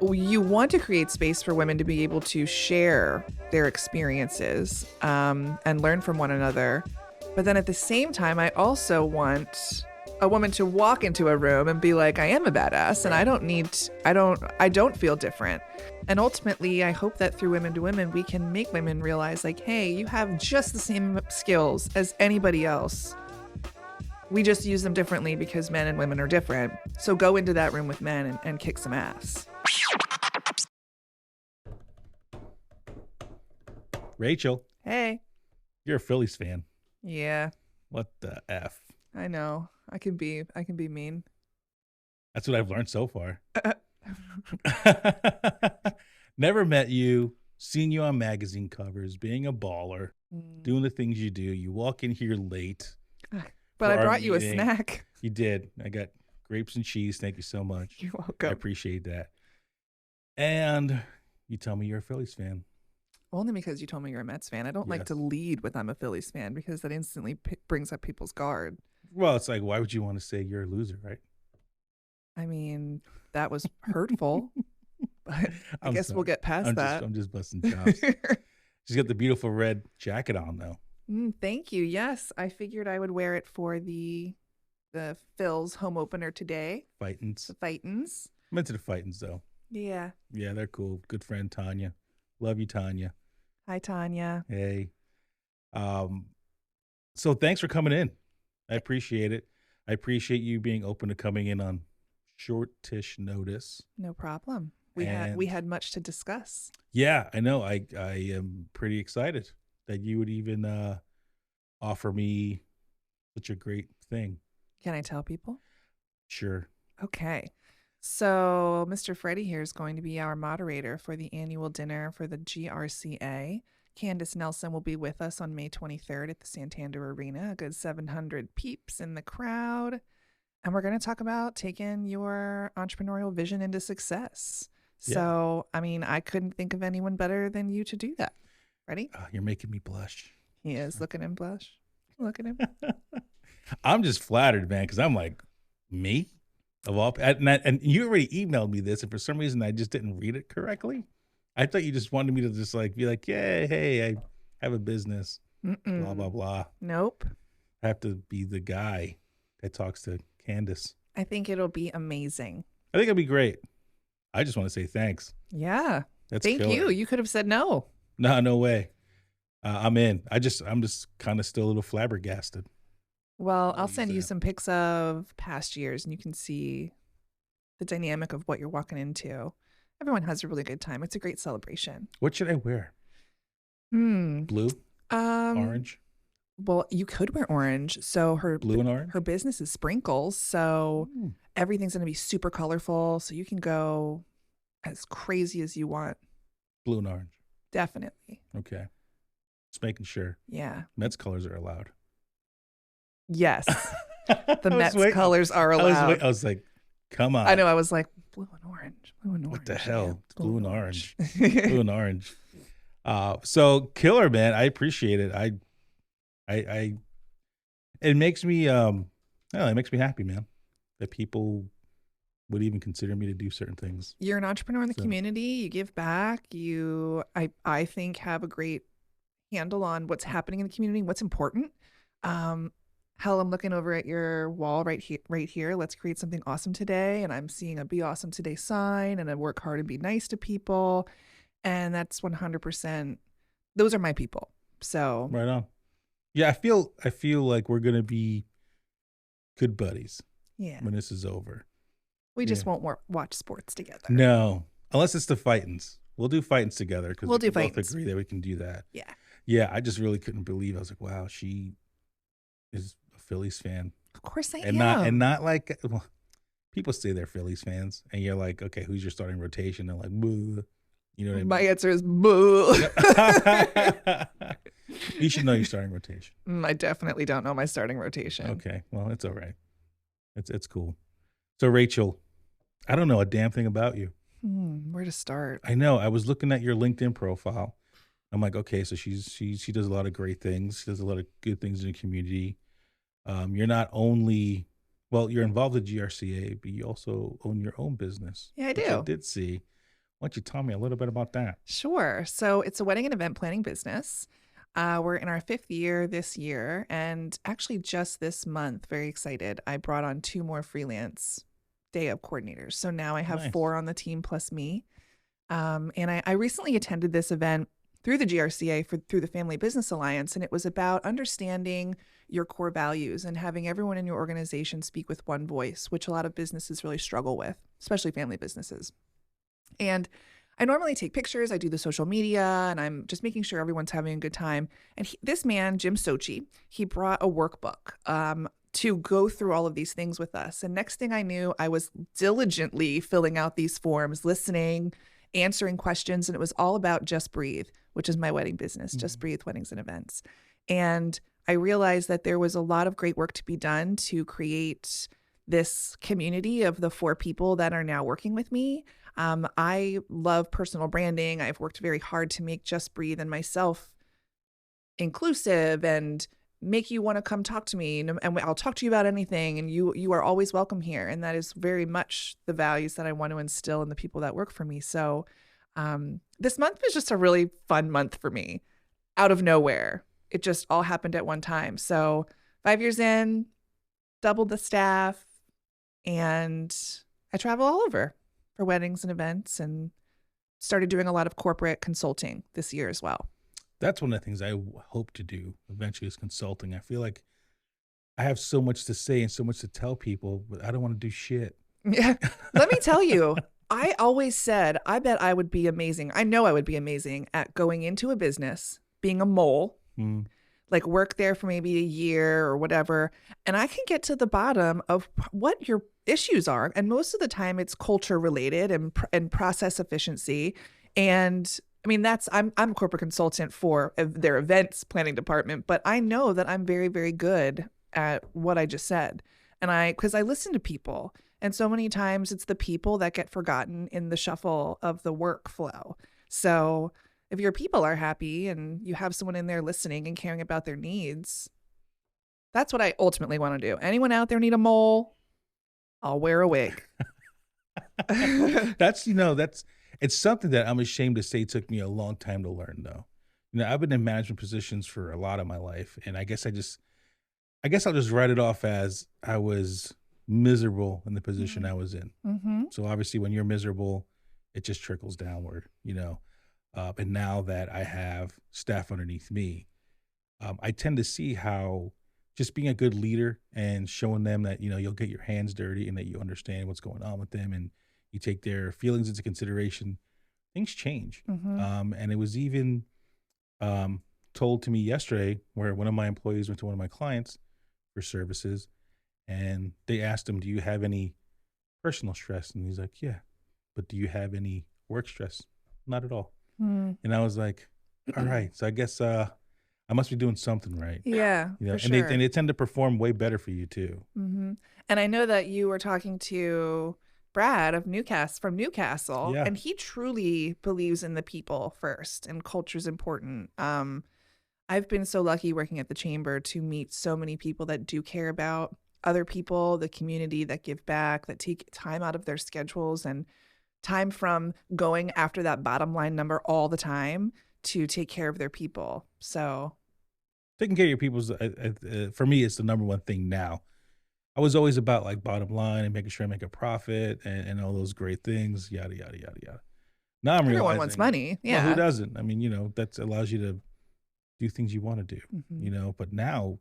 you want to create space for women to be able to share their experiences and learn from one another. But then at the same time, I also want a woman to walk into a room and be like, I am a badass and I don't feel different. And ultimately, I hope that through Women to Women, we can make women realize like, hey, you have just the same skills as anybody else. We just use them differently because men and women are different. So go into that room with men and kick some ass. Rachel, Hey. you're a Phillies fan. Yeah, What the F? I know. I can be mean. That's what I've learned so far. Never met you, seen you on magazine covers, being a baller, doing the things you do. You walk in here late. But I for our brought you a meeting. snack. You did. I got grapes and cheese. Thank you so much. You're I welcome. appreciate that. And you tell me you're a Phillies fan. Only because you told me you're a Mets fan. I don't like Yes. to lead with I'm a Phillies fan because that instantly brings up people's guard. Well, it's like, why would you want to say you're a loser, right? I mean, that was hurtful. But I guess we'll get past that. I'm just busting chops. She's got the beautiful red jacket on, though. Thank you. Yes, I figured I would wear it for the Phil's home opener today. Fightins. The Fightins. I'm into the Fightins, though. Yeah. Yeah, they're cool. Good friend, Tanya. Love you, Tanya. Hi, Tanya. Hey. So thanks for coming in. I appreciate it. I appreciate you being open to coming in on shortish notice. No problem. We had much to discuss. Yeah, I know. I am pretty excited that you would even offer me such a great thing. Can I tell people? Sure. Okay. So Mr. Freddie here is going to be our moderator for the annual dinner for the GRCA. Candace Nelson will be with us on May 23rd at the Santander Arena, a good 700 peeps in the crowd. And we're going to talk about taking your entrepreneurial vision into success. So, I mean, I couldn't think of anyone better than you to do that. Ready? You're making me blush. He is. Look at him blush. Look at him. I'm just flattered, man, because I'm like, me? Of all, and you already emailed me this, and for some reason I just didn't read it correctly. I thought you just wanted me to just like be like, yeah, hey, I have a business, blah, blah, blah. Nope. I have to be the guy that talks to Candace. I think it'll be amazing. I think it'll be great. I just want to say thanks. Yeah. Thank you. You could have said no. No way. I'm in. I'm just kind of still a little flabbergasted. Well, I'll send you some pics of past years and you can see the dynamic of what you're walking into. Everyone has a really good time. It's a great celebration. What should I wear? Blue? Orange? Well, you could wear orange. So blue and orange? Her business is sprinkles. So everything's going to be super colorful. So you can go as crazy as you want. Blue and orange. Definitely. Okay. Just making sure. Yeah. Mets colors are allowed. Yes. The Mets colors are allowed. I was like, come on. I know. I was like, blue and orange. Blue and orange. What the hell? It's blue and orange. Blue and orange. So killer, man. I appreciate it. It makes me it makes me happy, man, that people would even consider me to do certain things. You're an entrepreneur in the community. You give back. I think, have a great handle on what's happening in the community, what's important. Hell, I'm looking over at your wall right here. Let's create something awesome today. And I'm seeing a Be Awesome Today sign and a work hard and be nice to people. And that's 100%. Those are my people. So right on. Yeah, I feel like we're going to be good buddies. Yeah. When this is over. We just won't watch sports together. No, unless it's the Fightins. We'll do Fightins together because we'll we both agree that we can do that. Yeah. Yeah, I just really couldn't believe. I was like, wow, she is a Phillies fan. Of course I am. Not like, well, people say they're Phillies fans, and you're like, okay, who's your starting rotation? They're like, boo. You know what I mean? My answer is boo. You should know your starting rotation. I definitely don't know my starting rotation. Okay, well, it's all right. It's cool. So Rachel, I don't know a damn thing about you. Where to start? I know. I was looking at your LinkedIn profile. I'm like, okay, so she does a lot of great things. She does a lot of good things in the community. You're not only, well, you're involved with GRCA, but you also own your own business. Yeah, I do. I did see. don't you tell me a little bit about that? Sure. So it's a wedding and event planning business. We're in our 5th year this year. And actually, just this month, very excited, I brought on 2 more freelance day of coordinators. So now I have Nice. 4 on the team plus me. And I recently attended this event through the GRCA through the Family Business Alliance. And it was about understanding your core values and having everyone in your organization speak with one voice, which a lot of businesses really struggle with, especially family businesses. And I normally take pictures, I do the social media, and I'm just making sure everyone's having a good time. And this man, Jim Sochi, he brought a workbook to go through all of these things with us. And next thing I knew, I was diligently filling out these forms, listening, answering questions. And it was all about Just Breathe, which is my wedding business, Just Breathe Weddings and Events. And I realized that there was a lot of great work to be done to create this community of the 4 people that are now working with me. I love personal branding. I've worked very hard to make Just Breathe and myself inclusive and make you want to come talk to me. And I'll talk to you about anything. And you are always welcome here. And that is very much the values that I want to instill in the people that work for me. So this month was just a really fun month for me, out of nowhere. It just all happened at one time. So 5 years in, doubled the staff, and I travel all over for weddings and events, and started doing a lot of corporate consulting this year as well. That's one of the things I hope to do eventually is consulting. I feel like I have so much to say and so much to tell people, but I don't want to do shit. Yeah. Let me tell you, I always said, I bet I would be amazing. I know I would be amazing at going into a business, being a mole, like work there for maybe a year or whatever. And I can get to the bottom of what your issues are. And most of the time it's culture related and process efficiency. And I mean, I'm a corporate consultant for their events planning department, but I know that I'm very, very good at what I just said. And because I listen to people, and so many times it's the people that get forgotten in the shuffle of the workflow. So if your people are happy and you have someone in there listening and caring about their needs, that's what I ultimately want to do. Anyone out there need a mole? I'll wear a wig. It's something that I'm ashamed to say took me a long time to learn though. I've been in management positions for a lot of my life. And I guess I'll just write it off as I was miserable in the position I was in. Mm-hmm. So obviously when you're miserable, it just trickles downward, and now that I have staff underneath me, I tend to see how just being a good leader and showing them that, you'll get your hands dirty and that you understand what's going on with them and you take their feelings into consideration, things change. Mm-hmm. And it was even told to me yesterday where one of my employees went to one of my clients for services and they asked him, do you have any personal stress? And he's like, yeah. But do you have any work stress? Not at all. Mm. And I was like, all right. So I guess I must be doing something right. Yeah, for and sure. they tend to perform way better for you too. Mm-hmm. And I know that you were talking to Brad of from Newcastle, Yeah. and he truly believes in the people first, and culture's important. I've been so lucky working at the chamber to meet so many people that do care about other people, the community, that give back, that take time out of their schedules and time from going after that bottom line number all the time to take care of their people. So Taking care of your people's, for me, it's the number one thing now. I was always about like bottom line and making sure I make a profit and all those great things, yada, yada, yada, yada. Now I'm everyone realizing, wants money. well, Yeah. who doesn't? I mean, that allows you to do things you want to do, Mm-hmm. but now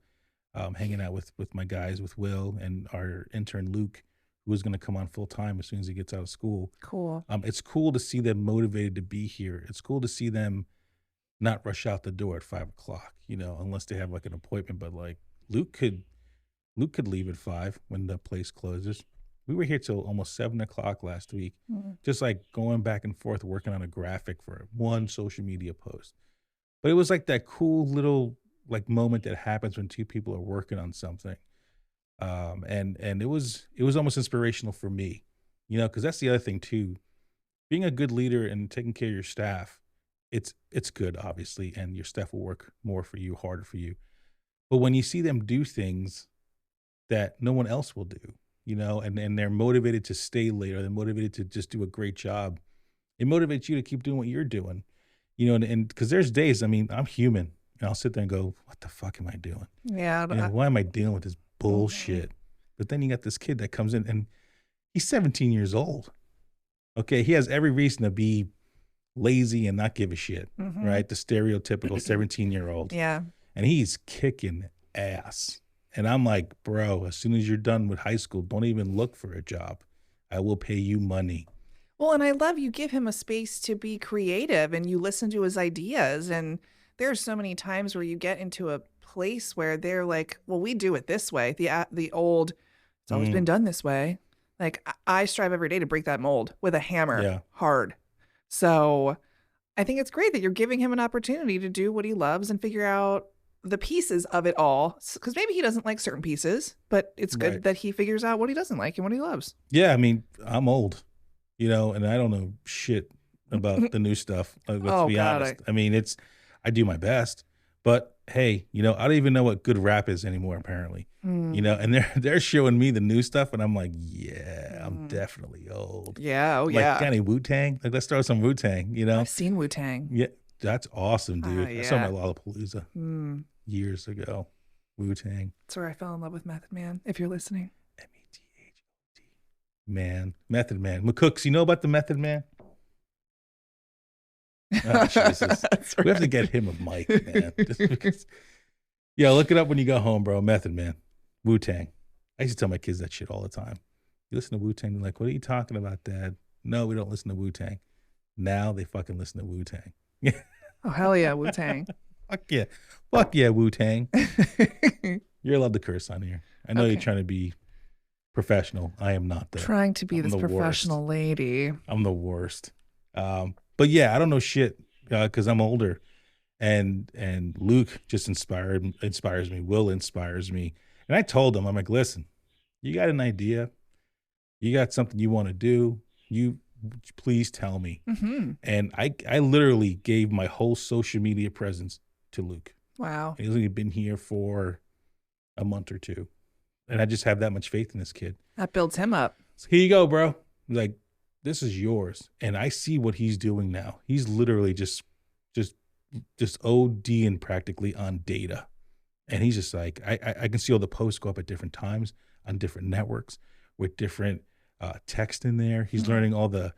hanging out with my guys, with Will and our intern Luke, who is going to come on full time as soon as he gets out of school. Cool. It's cool to see them motivated to be here. It's cool to see them not rush out the door at 5 o'clock, unless they have like an appointment. But like Luke could leave at 5 when the place closes. We were here till almost 7 o'clock last week, just like going back and forth, working on a graphic for one social media post. But it was like that cool little like moment that happens when 2 people are working on something. And it was almost inspirational for me, because that's the other thing too. Being a good leader and taking care of your staff, it's good, obviously, and your staff will work more for you, harder for you. But when you see them do things that no one else will do, and they're motivated to stay late or they're motivated to just do a great job, It motivates you to keep doing what you're doing, and because there's days, I mean, I'm human, and I'll sit there and go, what the fuck am I doing? Yeah. Why am I dealing with this Mhm. bullshit? But then you got this kid that comes in and he's 17 years old. Okay. He has every reason to be lazy and not give a shit, Mhm. right? The stereotypical 17-year-old. Yeah. And he's kicking ass. And I'm like, bro, as soon as you're done with high school, don't even look for a job. I will pay you money. Well, and I love you give him a space to be creative and you listen to his ideas. And there are so many times where you get into a place where they're like, well, we do it this way. The old, it's always been done this way. Like I strive every day to break that mold with a hammer, Yeah. hard. So I think it's great that you're giving him an opportunity to do what he loves and figure out the pieces of it all. Because maybe he doesn't like certain pieces, but it's good Right. that he figures out what he doesn't like and what he loves. Yeah. I mean, I'm old, and I don't know shit about the new stuff. Let's Oh, be God, honest. I mean, I do my best, but hey, I don't even know what good rap is anymore, apparently. And they're showing me the new stuff, and I'm like, yeah, I'm definitely old. Yeah. Oh, Like, yeah. got any Wu-Tang? Like, let's throw some Wu-Tang, I've seen Wu-Tang. Yeah, that's awesome, dude. I saw Yeah. my Lollapalooza years ago. Wu-Tang. That's where I fell in love with Method Man, if you're listening. METHOD. Man. Method Man. McCooks, you know about the Method Man? Oh, Jesus. That's We have to right. get him a mic, man. Just because. Yeah, look it up when you go home, bro. Method Man. Wu-Tang. I used to tell my kids that shit all the time. You listen to Wu-Tang, they're like, what are you talking about, Dad? No, we don't listen to Wu-Tang. Now they fucking listen to Wu-Tang. Oh, hell yeah, Wu-Tang. Fuck yeah. Fuck yeah, Wu-Tang. You're allowed to curse on here. I know you're trying to be professional. I am not, though. Trying to be I'm this the professional lady. I'm the worst. But yeah, I don't know shit because I'm older, and Luke just inspires me. Will inspires me, and I told him, I'm like, listen, you got an idea, you got something you want to do, you please tell me. And I literally gave my whole social media presence to Luke. Wow. He's only been here for a month or two, and I just have that much faith in this kid. That builds him up. So here you go, bro. Like, this is yours. And I see what he's doing now. He's literally just ODing practically on data. And he's just like, I can see all the posts go up at different times on different networks with different text in there. He's learning all the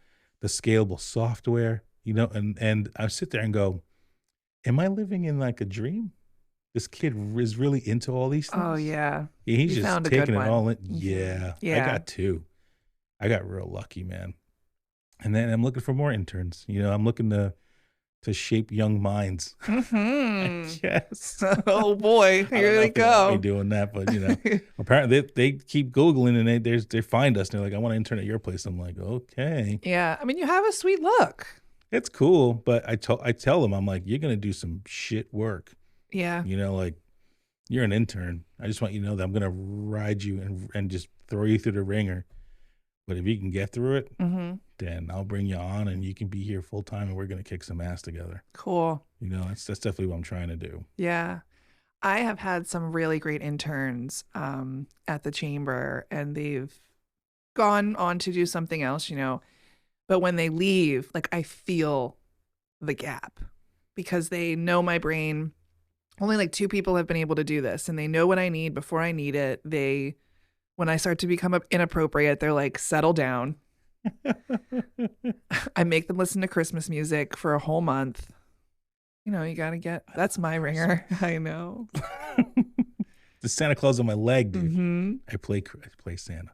scalable software, and I sit there and go, am I living in like a dream? This kid is really into all these things. Oh, yeah. He's You just found a good taking it one. all in. Yeah. Yeah. I got two. I got real lucky, man. And then I'm looking for more interns. I'm looking to shape young minds. Yes. Oh, boy. Here they go. Me doing that, but apparently they keep Googling and they find us. And they're like, I want to intern at your place. I'm like, okay. Yeah. I mean, you have a sweet look. It's cool, but I tell them, I'm like, you're gonna do some shit work. Yeah. Like, you're an intern. I just want you to know that I'm gonna ride you and just throw you through the ringer. But if you can get through it, then I'll bring you on and you can be here full time and we're gonna kick some ass together. Cool. That's definitely what I'm trying to do. Yeah. I have had some really great interns at the chamber, and they've gone on to do something else, but when they leave, like, I feel the gap because they know my brain. Only like 2 people have been able to do this, and they know what I need before I need it. When I start to become inappropriate, they're like, settle down. I make them listen to Christmas music for a whole month. You gotta that's my ringer. I know. The Santa Claus on my leg, dude. I play Santa.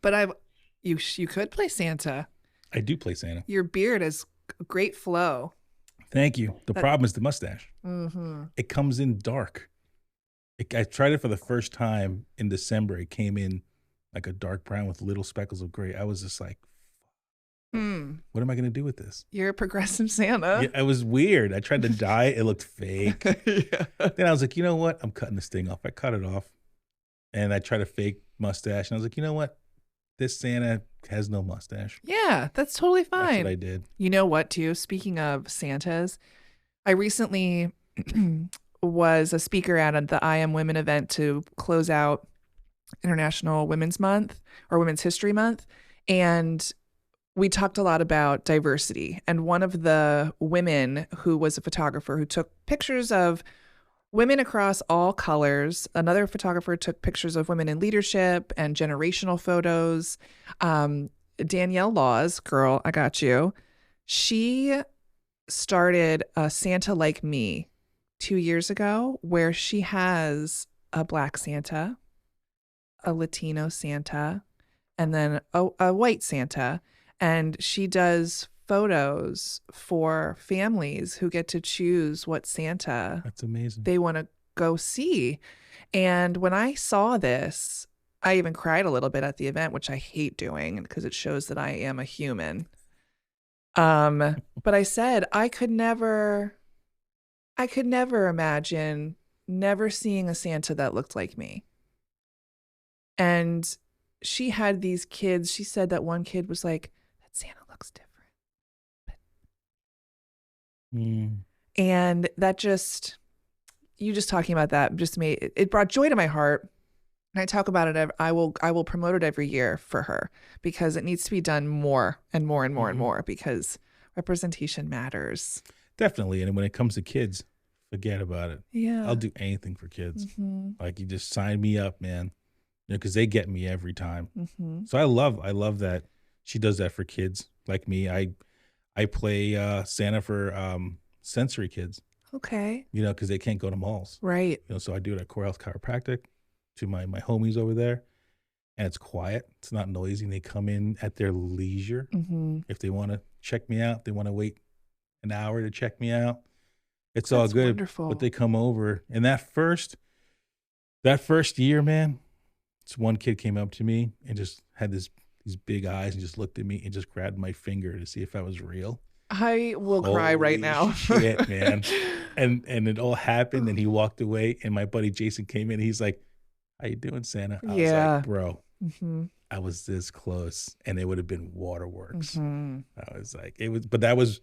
But you could play Santa. I do play Santa. Your beard has great flow. Thank you. The problem is the mustache. It comes in dark. I tried it for the first time in December. It came in like a dark brown with little speckles of gray. I was just like, what am I going to do with this? You're a progressive Santa. Yeah, it was weird. I tried to dye it. It looked fake. Yeah. Then I was like, you know what? I'm cutting this thing off. I cut it off. And I tried a fake mustache. And I was like, you know what? This Santa has no mustache. Yeah, that's totally fine. That's what I did. You know what, too? Speaking of Santas, I recently was a speaker at the I Am Women event to close out International Women's Month or Women's History Month. And we talked a lot about diversity. And one of the women who was a photographer who took pictures of women across all colors, another photographer took pictures of women in leadership and generational photos. Danielle Laws, girl, I got you. She started a Santa Like Me 2 years ago, where she has a Black Santa, a Latino Santa, and then a white Santa. And she does photos for families who get to choose what Santa That's amazing. they want to go see. And when I saw this, I even cried a little bit at the event, which I hate doing because it shows that I am a human. But I said I could never imagine never seeing a Santa that looked like me. And she had these kids. She said that one kid was like, that Santa looks different. And that just, you just talking about that just made, it brought joy to my heart. And I talk about it. I will promote it every year for her because it needs to be done more and more and more and more because representation matters. Definitely. And when it comes to kids, forget about it. Yeah. I'll do anything for kids. Like, you just sign me up, man. You know, because they get me every time. So I love that she does that for kids like me. I play Santa for sensory kids. Okay. You know, because they can't go to malls. Right. You know, so I do it at Core Health Chiropractic to my homies over there, and it's quiet. It's not noisy. And they come in at their leisure. If they want to check me out, they want to wait an hour to check me out. It's all good. Wonderful. But they come over, and that first year, man, this one kid came up to me and just had these big eyes and just looked at me and just grabbed my finger to see if I was real. I will cry right now. Shit, man. And it all happened, and he walked away, and my buddy Jason came in, and he's like, how you doing, Santa? I was like, bro, I was this close, and it would have been waterworks. I was like, but that was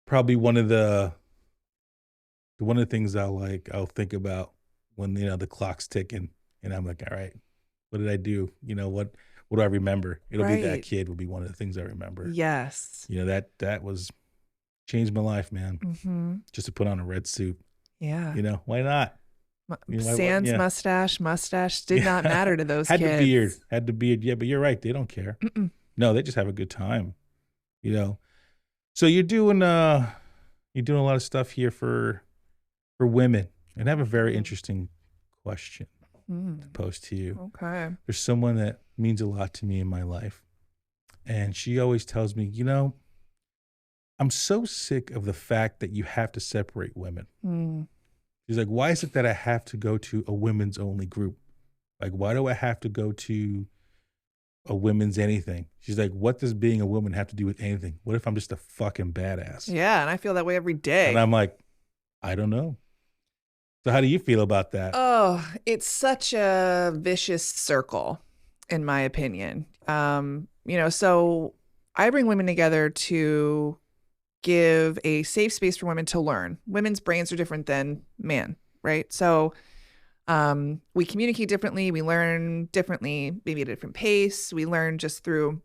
probably one of the things I'll think about when, you know, the clock's ticking, and I'm like, all right, what did I do? You know, what do I remember? It'll be that kid will be one of the things I remember. Yes. You know, that was changed my life, man. Just to put on a red suit. Yeah. You know, why not? You know, Sans mustache did not matter to those kids. Had the beard. Yeah, but you're right. They don't care. No, they just have a good time. You know, so you're doing a lot of stuff here for women, and I have a very interesting question to pose to you. Okay. There's someone that means a lot to me in my life, and she always tells me, you know, I'm so sick of the fact that you have to separate women. She's like, why is it that I have to go to a women's only group? Like, why do I have to go to a women's anything? She's like, what does being a woman have to do with anything? What if I'm just a fucking badass? Yeah, and I feel that way every day. And I'm like, I don't know. So how do you feel about that? Oh, it's such a vicious circle, in my opinion. You know, so I bring women together to give a safe space for women to learn. Women's brains are different than man, right? So we communicate differently. We learn differently, maybe at a different pace. We learn just through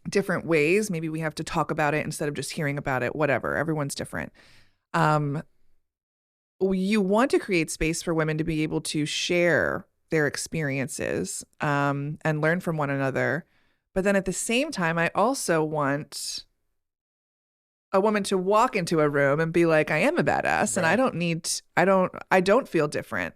different ways. Maybe we have to talk about it instead of just hearing about it, whatever. Everyone's different. You want to create space for women to be able to share their experiences and learn from one another. But then at the same time, I also want a woman to walk into a room and be like, I am a badass, and I don't feel different.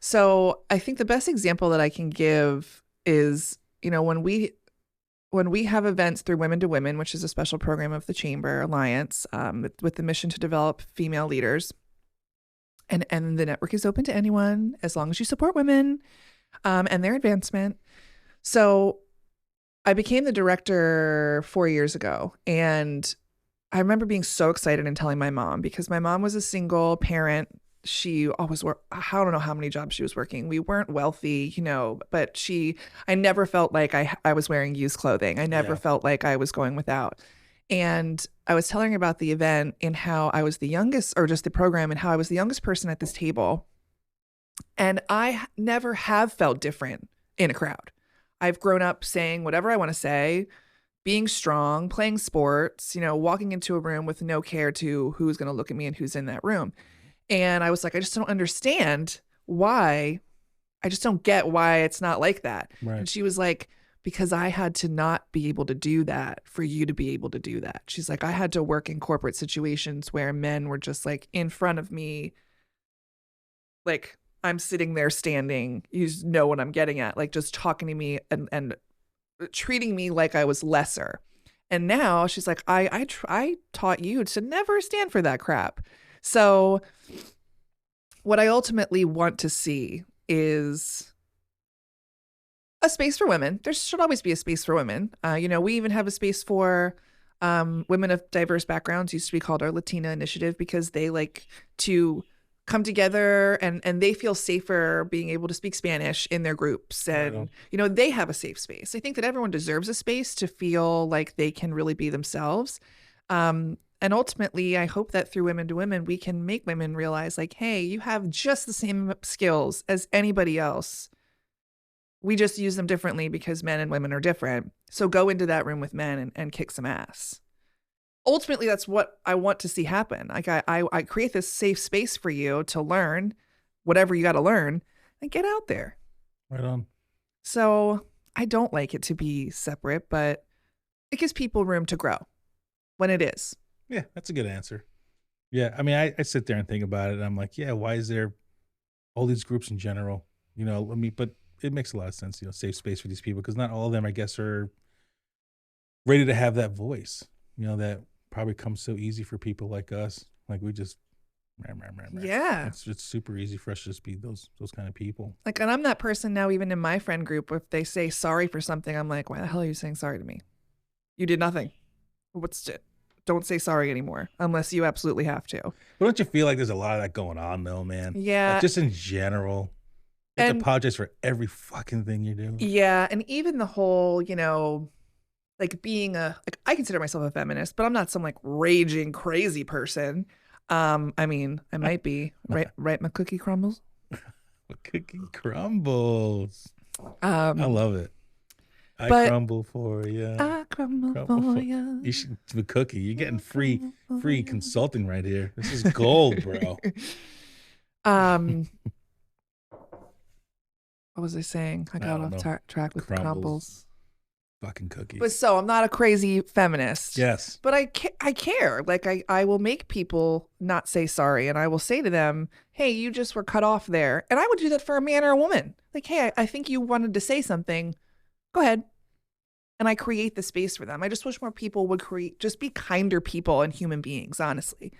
So I think the best example that I can give is, you know, when we have events through Women to Women, which is a special program of the Chamber Alliance, with the mission to develop female leaders. And the network is open to anyone as long as you support women and their advancement. So I became the director 4 years ago, and I remember being so excited and telling my mom, because my mom was a single parent. She always worked, I don't know how many jobs she was working. We weren't wealthy, you know, but I never felt like I was wearing used clothing. I never felt like I was going without. And I was telling her about the event and how I was the youngest, or just the program, and how I was the youngest person at this table. And I never have felt different in a crowd. I've grown up saying whatever I want to say, being strong, playing sports, walking into a room with no care to who's going to look at me and who's in that room. And I was like, I just don't understand why. I just don't get why it's not like that. Right. And she was like, because I had to not be able to do that for you to be able to do that. She's like, I had to work in corporate situations where men were just like in front of me. Like I'm sitting there standing, you know what I'm getting at, like just talking to me and treating me like I was lesser. And now she's like, I taught you to never stand for that crap. So what I ultimately want to see is a space for women. There should always be a space for women. We even have a space for women of diverse backgrounds. Used to be called our Latina Initiative because they like to come together and they feel safer being able to speak Spanish in their groups. And, they have a safe space. I think that everyone deserves a space to feel like they can really be themselves. And ultimately, I hope that through Women to Women, we can make women realize like, hey, you have just the same skills as anybody else. We just use them differently because men and women are different. So go into that room with men and kick some ass. Ultimately, that's what I want to see happen. Like I create this safe space for you to learn whatever you got to learn and get out there. Right on. So I don't like it to be separate, but it gives people room to grow when it is. Yeah, that's a good answer. Yeah, I mean, I sit there and think about it, and I'm like, yeah, why is there all these groups in general? But it makes a lot of sense, safe space for these people because not all of them, I guess, are ready to have that voice, that probably comes so easy for people like us. Like we just, yeah, it's super easy for us to just be those kind of people. Like, and I'm that person now, even in my friend group, if they say sorry for something, I'm like, why the hell are you saying sorry to me? You did nothing. Don't say sorry anymore unless you absolutely have to. But don't you feel like there's a lot of that going on though, man? Yeah. Like just in general. You have to apologize for every fucking thing you do. Yeah. And even the whole, like being I consider myself a feminist, but I'm not some like raging crazy person. I mean, I might be. Right, my cookie crumbles. My cookie crumbles. I love it. I crumble for you. I crumble for you. You should do a cookie. You're getting free consulting right here. This is gold, bro. What was I saying? I got off track with crumbles. Fucking cookies. But so I'm not a crazy feminist. Yes. But I care. Like I will make people not say sorry, and I will say to them, hey, you just were cut off there. And I would do that for a man or a woman. Like, hey, I think you wanted to say something. Go ahead. And I create the space for them. I just wish more people would just be kinder people and human beings, honestly.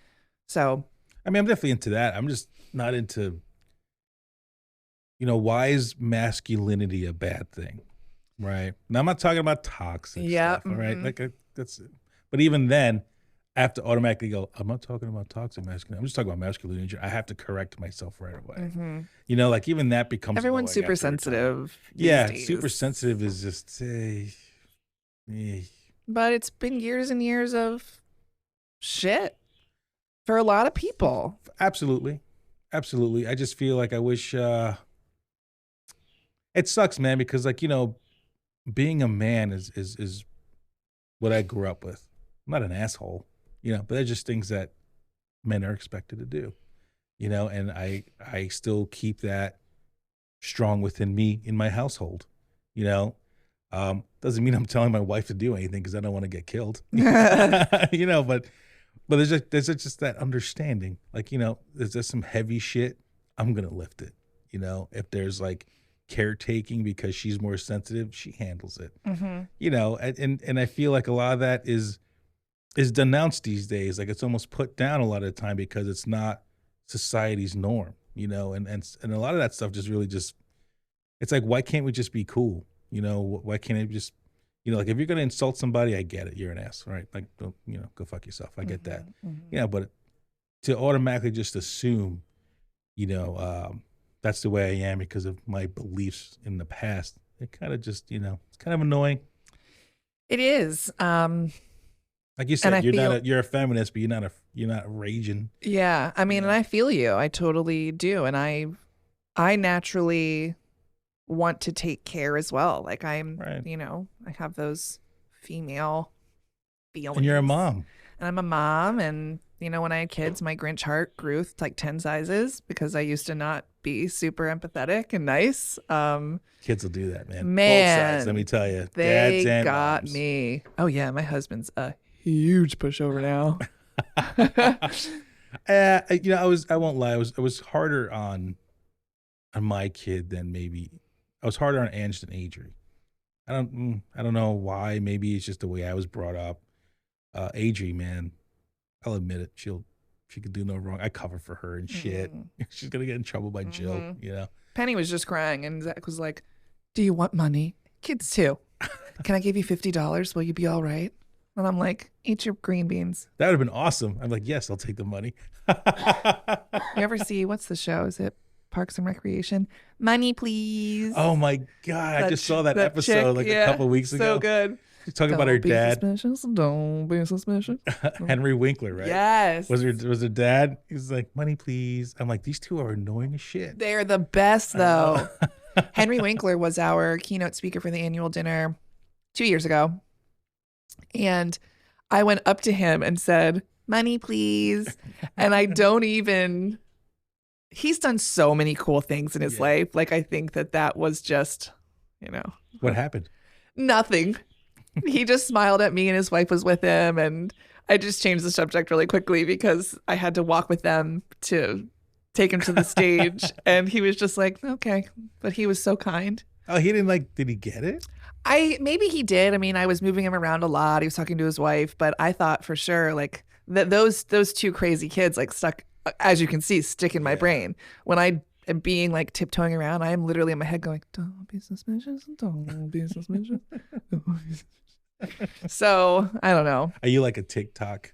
So. I mean, I'm definitely into that. I'm just not into, why is masculinity a bad thing? Right. Now, I'm not talking about toxic stuff. All right. Like that's, but even then, I have to automatically go, I'm not talking about toxic masculinity. I'm just talking about masculinity. I have to correct myself right away. Like even that becomes everyone's super sensitive. Yeah. Days. Super sensitive is just, but it's been years and years of shit for a lot of people. Absolutely. Absolutely. I just feel like I wish, it sucks, man, because like, being a man is what I grew up with. I'm not an asshole, but they're just things that men are expected to do, and I still keep that strong within me in my household, doesn't mean I'm telling my wife to do anything because I don't want to get killed, but there's just that understanding, like, there's some heavy shit, I'm going to lift it, if there's like caretaking because she's more sensitive, she handles it. And I feel like a lot of that is denounced these days. Like it's almost put down a lot of the time because it's not society's norm, and a lot of that stuff just really it's like, why can't we just be cool? Why can't it just, like if you're going to insult somebody, I get it. You're an ass, right? Like, go fuck yourself. I get that. But to automatically just assume, that's the way I am because of my beliefs in the past. It kind of just, it's kind of annoying. It is. Like you said, you're a feminist, but you're not raging. Yeah. I mean, and I feel you. I totally do. And I naturally want to take care as well. Like I'm, right. I have those female feelings. And you're a mom. And I'm a mom. And, you know, when I had kids, my Grinch heart grew like 10 sizes because I used to not be super empathetic and nice. Kids will do that, man. Man, Both sides, let me tell you. They Dads and got moms. me. Oh, yeah. My husband's a huge pushover now. You know, I won't lie. I was harder on my kid than maybe I was harder on Ange than Adri. I don't know why. Maybe it's just the way I was brought up. Adri, man, I'll admit it. She could do no wrong. I cover for her and shit. She's gonna get in trouble by Jill. You know. Penny was just crying, and Zach was like, "Do you want money? Kids too. Can I give you $50? Will you be all right?" And I'm like, "Eat your green beans." That would have been awesome. I'm like, yes, I'll take the money. You ever see what's the show? Is it Parks and Recreation? Money, please. Oh my god! I just saw that episode chick, a couple weeks ago. So good. She's talking about her dad. Don't be suspicious. Henry Winkler, right? Yes. Was her dad? He's like, money, please. I'm like, these two are annoying as shit. They're the best, though. Henry Winkler was our keynote speaker for the annual dinner 2 years ago. And I went up to him and said, "Money, please." And I don't even, he's done so many cool things in his life. Like, I think that was just, you know. What happened? Nothing. He just smiled at me and his wife was with him. And I just changed the subject really quickly because I had to walk with them to take him to the stage. And he was just like, okay. But he was so kind. Oh, he didn't did he get it? Maybe he did. I mean, I was moving him around a lot. He was talking to his wife, but I thought for sure like that those two crazy kids like stuck, as you can see, stick in my brain. When I am being like tiptoeing around, I am literally in my head going, "Don't be suspicious. Don't be suspicious." So I don't know. Are you like a TikTok?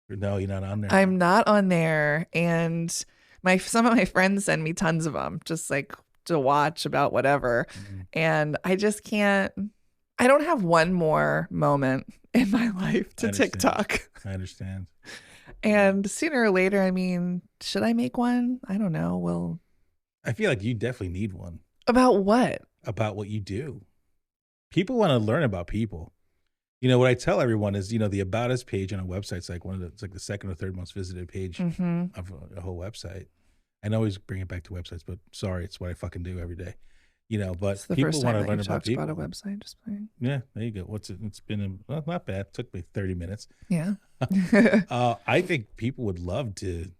No, you're not on there. I'm not on there, and some of my friends send me tons of them, just like to watch about whatever. And I just can't. I don't have one more moment in my life to TikTok. I understand. And sooner or later, I mean, should I make one? I don't know. Well, I feel like you definitely need one. About what? About what you do. People want to learn about people. You know, what I tell everyone is, you know, the About Us page on a website's like it's like the second or third most visited page of a whole website. I always bring it back to websites, but sorry, it's what I fucking do every day. You know, but people want to learn about people. About a website, just playing. Yeah, there you go. It's been not bad. It took me 30 minutes. Yeah. I think people would love to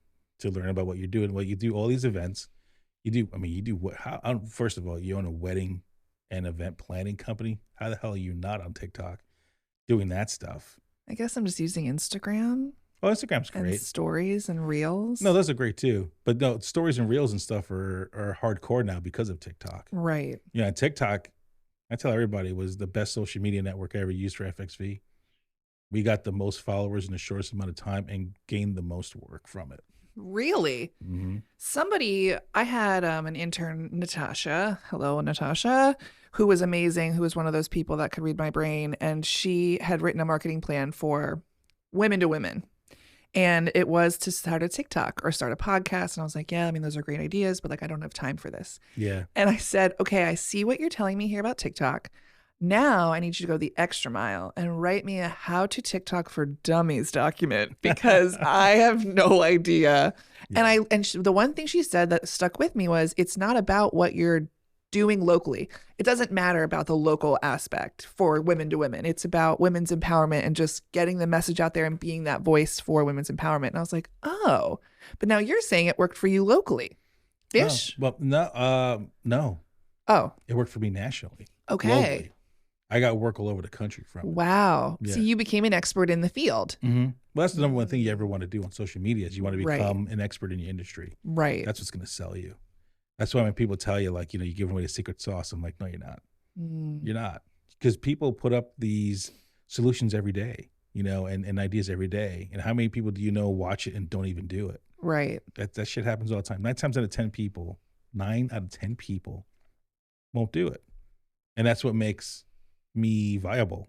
learn about what you're doing, what you do, all these events. You do what? First of all, you own a wedding and event planning company. How the hell are you not on TikTok doing that stuff? I guess I'm just using Instagram. Oh, Instagram's great. And stories and reels. No, those are great too. But no, stories and reels and stuff are hardcore now because of TikTok. Right. Yeah, TikTok, I tell everybody, was the best social media network I ever used for FXV. We got the most followers in the shortest amount of time and gained the most work from it. Really? Mm-hmm. I had an intern, Natasha. Hello, Natasha, who was amazing, who was one of those people that could read my brain. And she had written a marketing plan for women to women. And it was to start a TikTok or start a podcast. And I was like, yeah, I mean, those are great ideas, but like, I don't have time for this. Yeah. And I said, okay, I see what you're telling me here about TikTok. Now I need you to go the extra mile and write me a how to TikTok for dummies document because I have no idea. Yeah. And the one thing she said that stuck with me was it's not about what you're doing locally. It doesn't matter about the local aspect for women to women. It's about women's empowerment and just getting the message out there and being that voice for women's empowerment. And I was like, oh, but now you're saying it worked for you locally. Ish? Well, no. Oh. It worked for me nationally. Okay. Globally. I got work all over the country from it. Wow. Yeah. So you became an expert in the field. Mm-hmm. Well, that's the number one thing you ever want to do on social media is you want to become an expert in your industry. Right. That's what's going to sell you. That's why when people tell you, like, you know, you're giving away the secret sauce, I'm like, no, you're not. You're not. Because people put up these solutions every day, you know, and ideas every day. And how many people do you know watch it and don't even do it? Right. That shit happens all the time. 9 out of 10 people won't do it. And that's what makes me viable,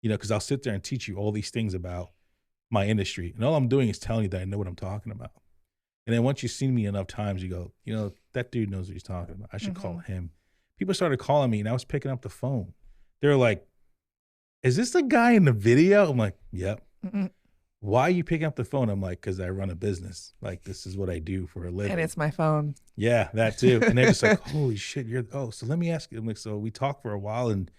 you know, because I'll sit there and teach you all these things about my industry. And all I'm doing is telling you that I know what I'm talking about. And then once you've seen me enough times, you go, you know, that dude knows what he's talking about. I should call him. People started calling me and I was picking up the phone. They were like, is this the guy in the video? I'm like, yep. Mm-mm. Why are you picking up the phone? I'm like, because I run a business. Like, this is what I do for a living. And it's my phone. Yeah, that too. And they're just like, holy shit, so let me ask you. I'm like, so we talked for a while, and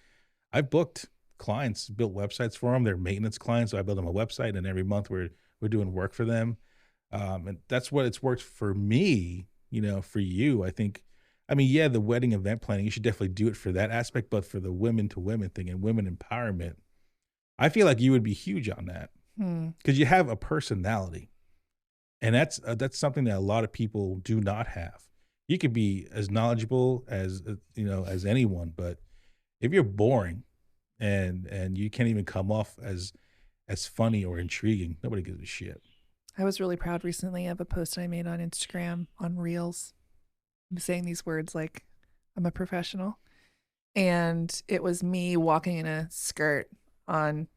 I booked clients, built websites for them. They're maintenance clients. So I build them a website, and every month we're doing work for them. And that's what it's worked for me, for you. I think, I mean, yeah, the wedding event planning, you should definitely do it for that aspect, but for the women to women thing and women empowerment, I feel like you would be huge on that because you have a personality. And that's something that a lot of people do not have. You could be as knowledgeable as as anyone, but if you're boring and you can't even come off as funny or intriguing, nobody gives a shit. I was really proud recently of a post I made on Instagram on Reels. I'm saying these words like I'm a professional. And it was me walking in a skirt on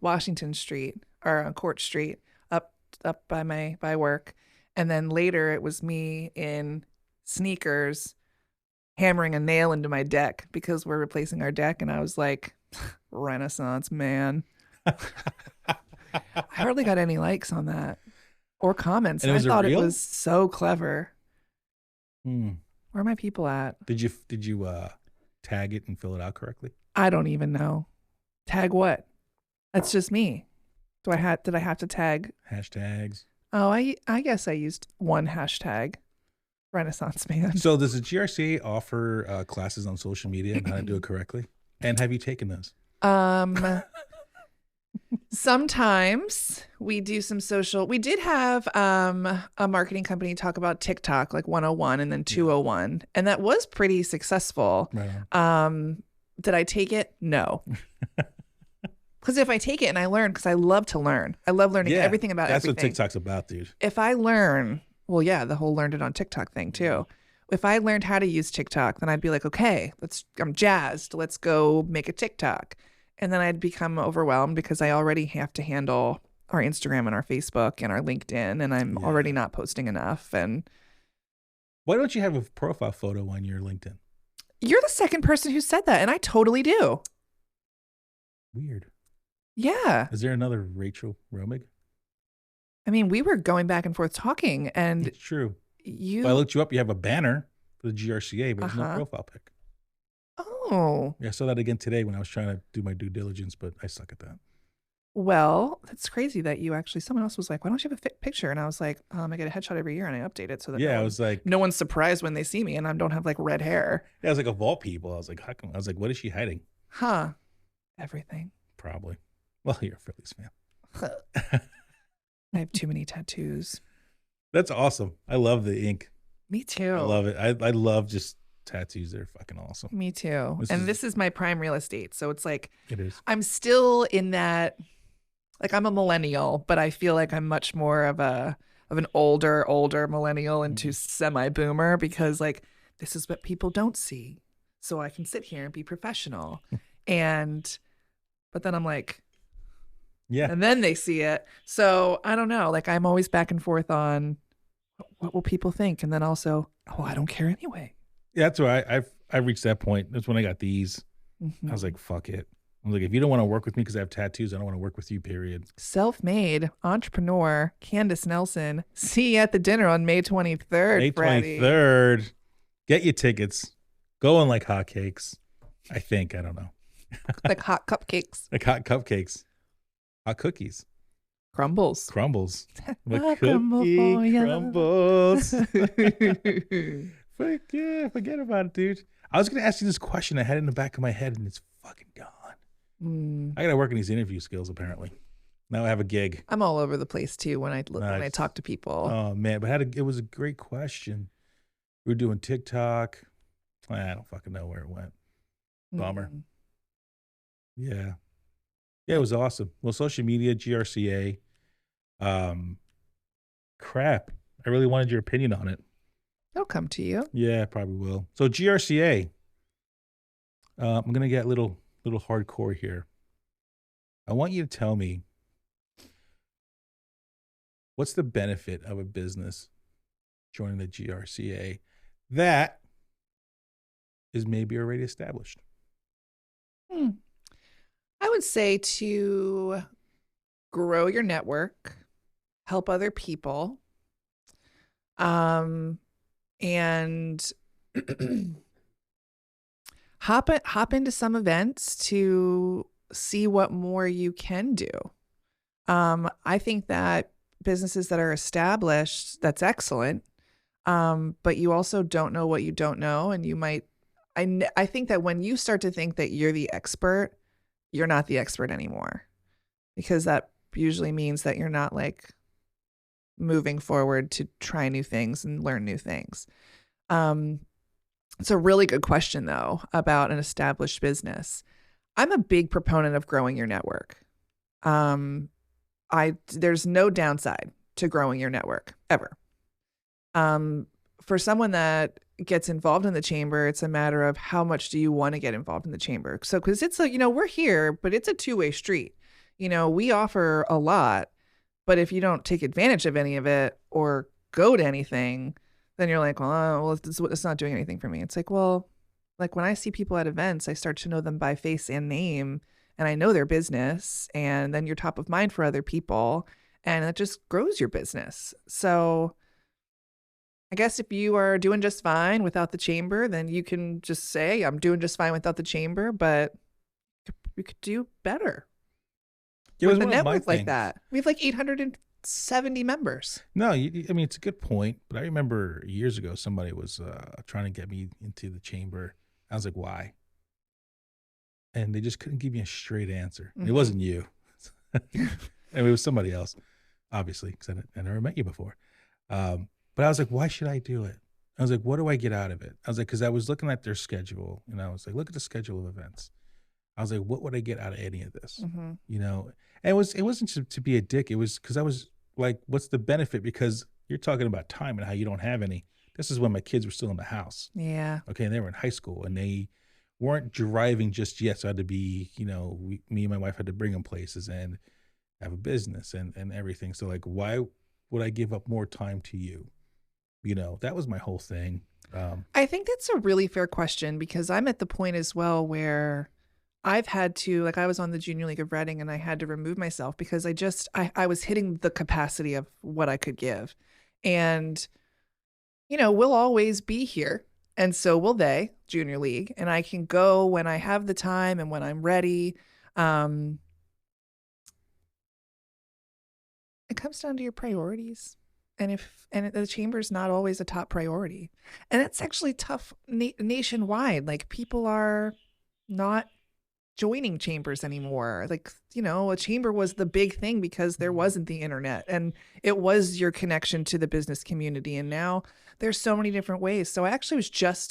Washington Street or on Court Street up by work. And then later it was me in sneakers hammering a nail into my deck because we're replacing our deck. And I was like, Renaissance man. I hardly got any likes on that or comments. And I thought it reel? was so clever. Hmm. Where are my people at? Did you tag it and fill it out correctly? I don't even know. Tag what? That's just me. Did I have to tag Hashtags. Oh, I guess I used one hashtag, Renaissance man. So does the GRCA offer classes on social media and how to do it correctly? And have you taken those? Sometimes we do some social. We did have a marketing company talk about TikTok, like 101 and then 201, and that was pretty successful. Right. Did I take it? No. Because if I take it and I learn, because I love to learn. I love learning everything about everything. That's what TikTok's about, dude. If I learn, well, yeah, the whole learned it on TikTok thing too. If I learned how to use TikTok, then I'd be like, okay, I'm jazzed. Let's go make a TikTok. And then I'd become overwhelmed because I already have to handle our Instagram and our Facebook and our LinkedIn, and I'm already not posting enough. And why don't you have a profile photo on your LinkedIn? You're the second person who said that, and I totally do. Weird. Yeah. Is there another Rachael Romig? I mean, we were going back and forth talking, and it's true. I looked you up. You have a banner for the GRCA, but there's no profile pic. Oh. Yeah, I saw that again today when I was trying to do my due diligence, but I suck at that. Well, that's crazy that someone else was like, why don't you have a picture? And I was like, I get a headshot every year and I update it so that I was like, no one's surprised when they see me and I don't have like red hair. Yeah, I was like, of all people, I was like, how come? I was like, what is she hiding? Huh. Everything. Probably. Well, you're a Phillies fan. I have too many tattoos. That's awesome. I love the ink. Me too. I love it. I love just tattoos. They're fucking awesome. Me too. This is my prime real estate. So it's like, it is. I'm still in that, like I'm a millennial, but I feel like I'm much more of an older millennial into semi-boomer because like, this is what people don't see. So I can sit here and be professional. But then I'm like, and then they see it. So I don't know. Like I'm always back and forth on what will people think? And then also, I don't care anyway. Yeah, that's why I reached that point. That's when I got these. I was like, fuck it. I'm like, if you don't want to work with me because I have tattoos, I don't want to work with you, period. Self-made entrepreneur, Candace Nelson. See you at the dinner on May 23rd, May 23rd. Get your tickets. Going like hotcakes. I think. I don't know. Like hot cupcakes. Like hot cupcakes. Hot cookies. Crumbles. Crumbles. Like cookie crumbles. Forget about it, dude. I was going to ask you this question I had in the back of my head, and it's fucking gone. I got to work on these interview skills, apparently. Now I have a gig. I'm all over the place, too, when I talk to people. Oh, man. But it was a great question. We were doing TikTok. I don't fucking know where it went. Bummer. Yeah. Yeah, it was awesome. Well, social media, GRCA. Crap. I really wanted your opinion on it. It'll come to you. Yeah, probably will. So GRCA. I'm gonna get a little hardcore here. I want you to tell me what's the benefit of a business joining the GRCA that is maybe already established. I would say to grow your network, help other people, um, and hop into some events to see what more you can do. I think that businesses that are established, that's excellent. But you also don't know what you don't know, and you might. I think that when you start to think that you're the expert, you're not the expert anymore, because that usually means that you're not like moving forward to try new things and learn new things. Um, it's a really good question though about an established business. I'm a big proponent of growing your network. Um, there's no downside to growing your network ever. For someone that gets involved in the chamber, it's a matter of how much do you want to get involved in the chamber. So, because it's a, we're here, but it's a two-way street. We offer a lot, but if you don't take advantage of any of it or go to anything, then you're like, well, it's not doing anything for me. It's like, well, like when I see people at events, I start to know them by face and name, and I know their business, and then you're top of mind for other people, and it just grows your business. So I guess if you are doing just fine without the chamber, then you can just say, I'm doing just fine without the chamber, but you could do better with a network like that. We have like 870 members. No, I mean, it's a good point, but I remember years ago, somebody was trying to get me into the chamber. I was like, why? And they just couldn't give me a straight answer. Mm-hmm. It wasn't you. It was somebody else, obviously, because I never met you before. But I was like, why should I do it? I was like, what do I get out of it? I was like, because I was looking at their schedule, and I was like, look at the schedule of events. I was like, what would I get out of any of this? Mm-hmm. And it wasn't to be a dick. It was because I was like, what's the benefit? Because you're talking about time and how you don't have any. This is when my kids were still in the house. Yeah. Okay. And they were in high school, and they weren't driving just yet. So I had to be, me and my wife had to bring them places and have a business and everything. So like, why would I give up more time to you? That was my whole thing. I think that's a really fair question, because I'm at the point as well where I've had to, like, I was on the Junior League of Reading, and I had to remove myself because I was hitting the capacity of what I could give. And, we'll always be here. And so will they, Junior League. And I can go when I have the time and when I'm ready. It comes down to your priorities. And the chamber's not always a top priority. And it's actually tough nationwide. Like, people are not joining chambers anymore. Like, a chamber was the big thing because there wasn't the internet, and it was your connection to the business community. And now there's so many different ways. So I actually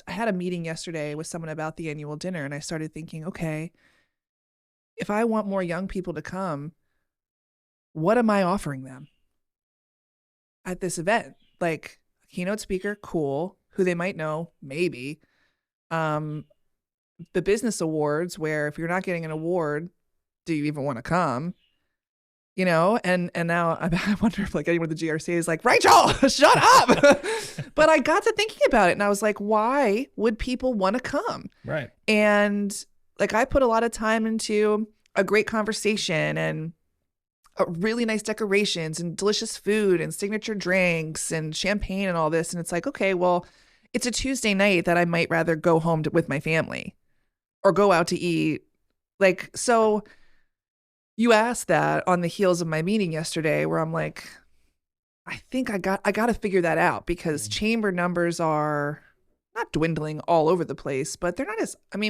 I had a meeting yesterday with someone about the annual dinner, and I started thinking, okay, if I want more young people to come, what am I offering them at this event? Like, a keynote speaker, cool. Who they might know, maybe. The business awards, where if you're not getting an award, do you even want to come? And now I wonder if like anyone at the GRC is like, Rachel, shut up. But I got to thinking about it, and I was like, why would people want to come? Right. And like, I put a lot of time into a great conversation and really nice decorations and delicious food and signature drinks and champagne and all this. And it's like, okay, well, it's a Tuesday night that I might rather go home with my family or go out to eat. Like, so you asked that on the heels of my meeting yesterday, where I'm like, I think I got to figure that out, because chamber numbers are not dwindling all over the place, but they're not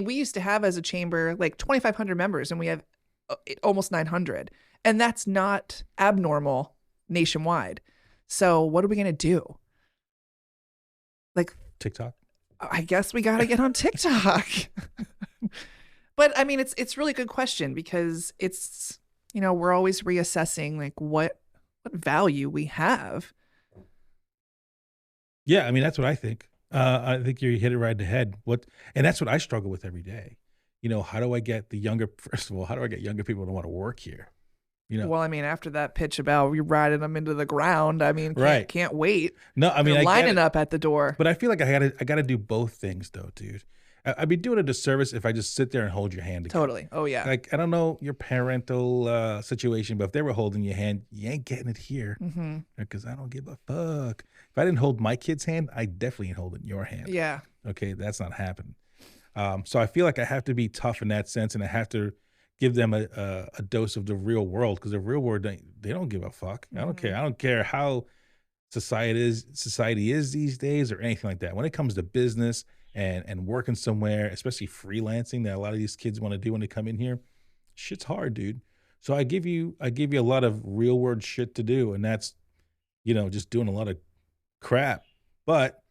we used to have as a chamber like 2,500 members, and we have almost 900. And that's not abnormal nationwide. So what are we going to do? Like, TikTok? I guess we got to get on TikTok. But it's really a good question, because it's, we're always reassessing like what value we have. Yeah. That's what I think. I think you hit it right in the head. And that's what I struggle with every day. How do I get first of all, how do I get younger people to want to work here? Well, after that pitch about you riding them into the ground, can't wait. No, They're lining up at the door. But I feel like I gotta do both things though, dude. I'd be doing a disservice if I just sit there and hold your hand again. Totally. Oh yeah. Like, I don't know your parental situation, but if they were holding your hand, you ain't getting it here Mm-hmm. because I don't give a fuck. If I didn't hold my kid's hand, I definitely ain't holding your hand. Yeah. Okay, that's not happening. So I feel like I have to be tough in that sense, and I have to give them a dose of the real world, because the real world, they don't give a fuck. I don't care. I don't care how society is these days or anything like that. When it comes to business and working somewhere, especially freelancing that a lot of these kids want to do when they come in here, shit's hard, dude. So I give you a lot of real world shit to do, and that's, just doing a lot of crap. But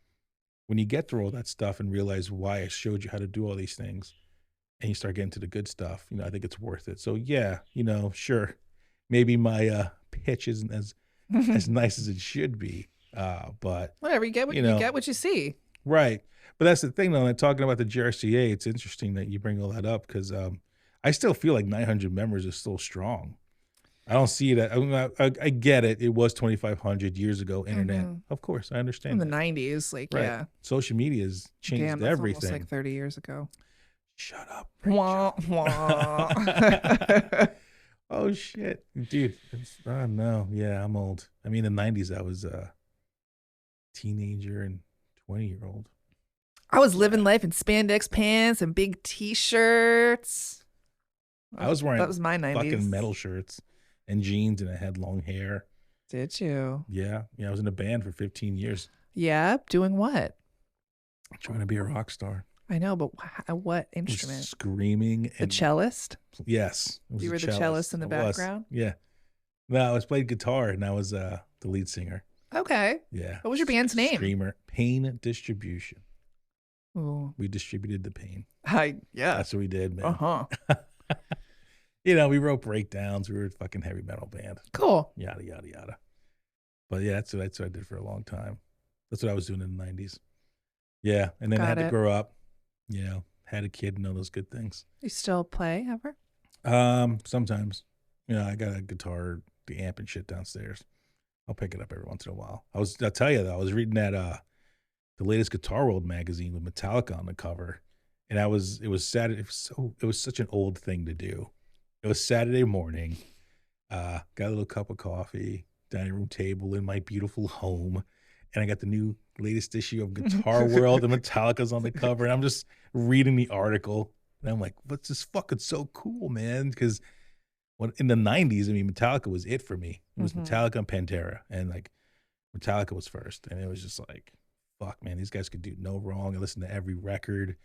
when you get through all that stuff and realize why I showed you how to do all these things, and you start getting to the good stuff, I think it's worth it. So yeah, sure, maybe my pitch isn't as nice as it should be, but whatever, you get what you see. right. But that's the thing, though. And talking about the GRCA, it's interesting that you bring all that up, because I still feel like 900 members is still strong. I don't see that. I get it. It was 2,500 years ago. Internet, of course, I In understand. the 90s, like, Right. yeah. Social media has changed Damn, that's everything. almost like 30 years ago. Shut up. Wah, Rachel. wah. Oh shit, dude. Oh no, yeah, I'm old. I mean, in the 90s, I was a teenager and 20-year-old. I was living life in spandex pants and big t-shirts. I was wearing That was my 90s. fucking metal shirts and jeans, and I had long hair. Did you? Yeah, I was in a band for 15 years. Yeah, doing what? Trying to be a rock star. I know, but what I was instrument? screaming. The And cellist? yes, it was You a were the cellist in the I was. background? Yeah. No, I was playing guitar, and I was the lead singer. Okay. Yeah. What was your band's name? Screamer. Pain Distribution. Ooh. We distributed the pain. Yeah. That's what we did, man. Uh-huh. We wrote breakdowns. We were a fucking heavy metal band. Cool. Yada, yada, yada. But yeah, that's what I did for a long time. That's what I was doing in the 90s. Yeah. And then I had to grow up, had a kid and all those good things. You still play ever? Sometimes. I got a guitar, the amp and shit downstairs. I'll pick it up every once in a while. I'll tell you though, I was reading that the latest Guitar World magazine with Metallica on the cover. And it was Saturday. It was such an old thing to do. It was Saturday morning. Got a little cup of coffee, dining room table in my beautiful home, and I got the latest issue of Guitar World, and Metallica's on the cover, and I'm just reading the article, and I'm like, "What's this fucking so cool, man?" Because in the 90s, I mean, Metallica was it for me. It was Metallica and Pantera, and like Metallica was first, and it was just like, fuck, man, these guys could do no wrong. I listened to every record.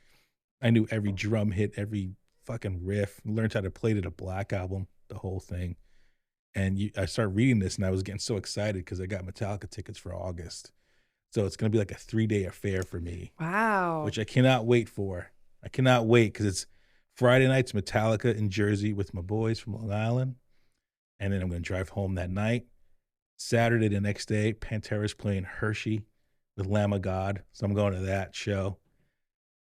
I knew every drum hit, every fucking riff. Learned how to play to the Black Album, the whole thing. And I started reading this, and I was getting so excited because I got Metallica tickets for August. So it's going to be like a 3-day affair for me. Wow. Which I cannot wait for. I cannot wait, because it's Friday nights Metallica in Jersey with my boys from Long Island. And then I'm going to drive home that night. Saturday, the next day, Pantera's playing Hershey with Lamb of God. So I'm going to that show.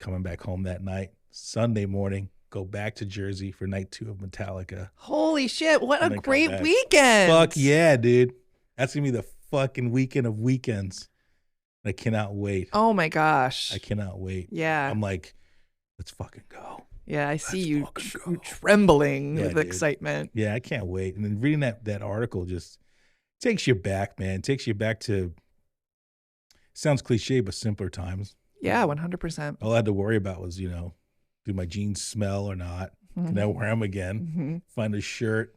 Coming back home that night. Sunday morning, go back to Jersey for night 2 of Metallica. Holy shit, what And a then come great back. weekend. Fuck yeah, dude. That's going to be the fucking weekend of weekends. I cannot wait. Oh my gosh. I cannot wait. Yeah. I'm like, let's fucking go. Yeah, I see you fucking go. trembling Yeah, with dude. excitement. Yeah, I can't wait. And then reading that article just takes you back, man. It takes you back to, sounds cliche, but simpler times. Yeah, 100%. All I had to worry about was, do my jeans smell or not? Can I wear them again? Find a shirt,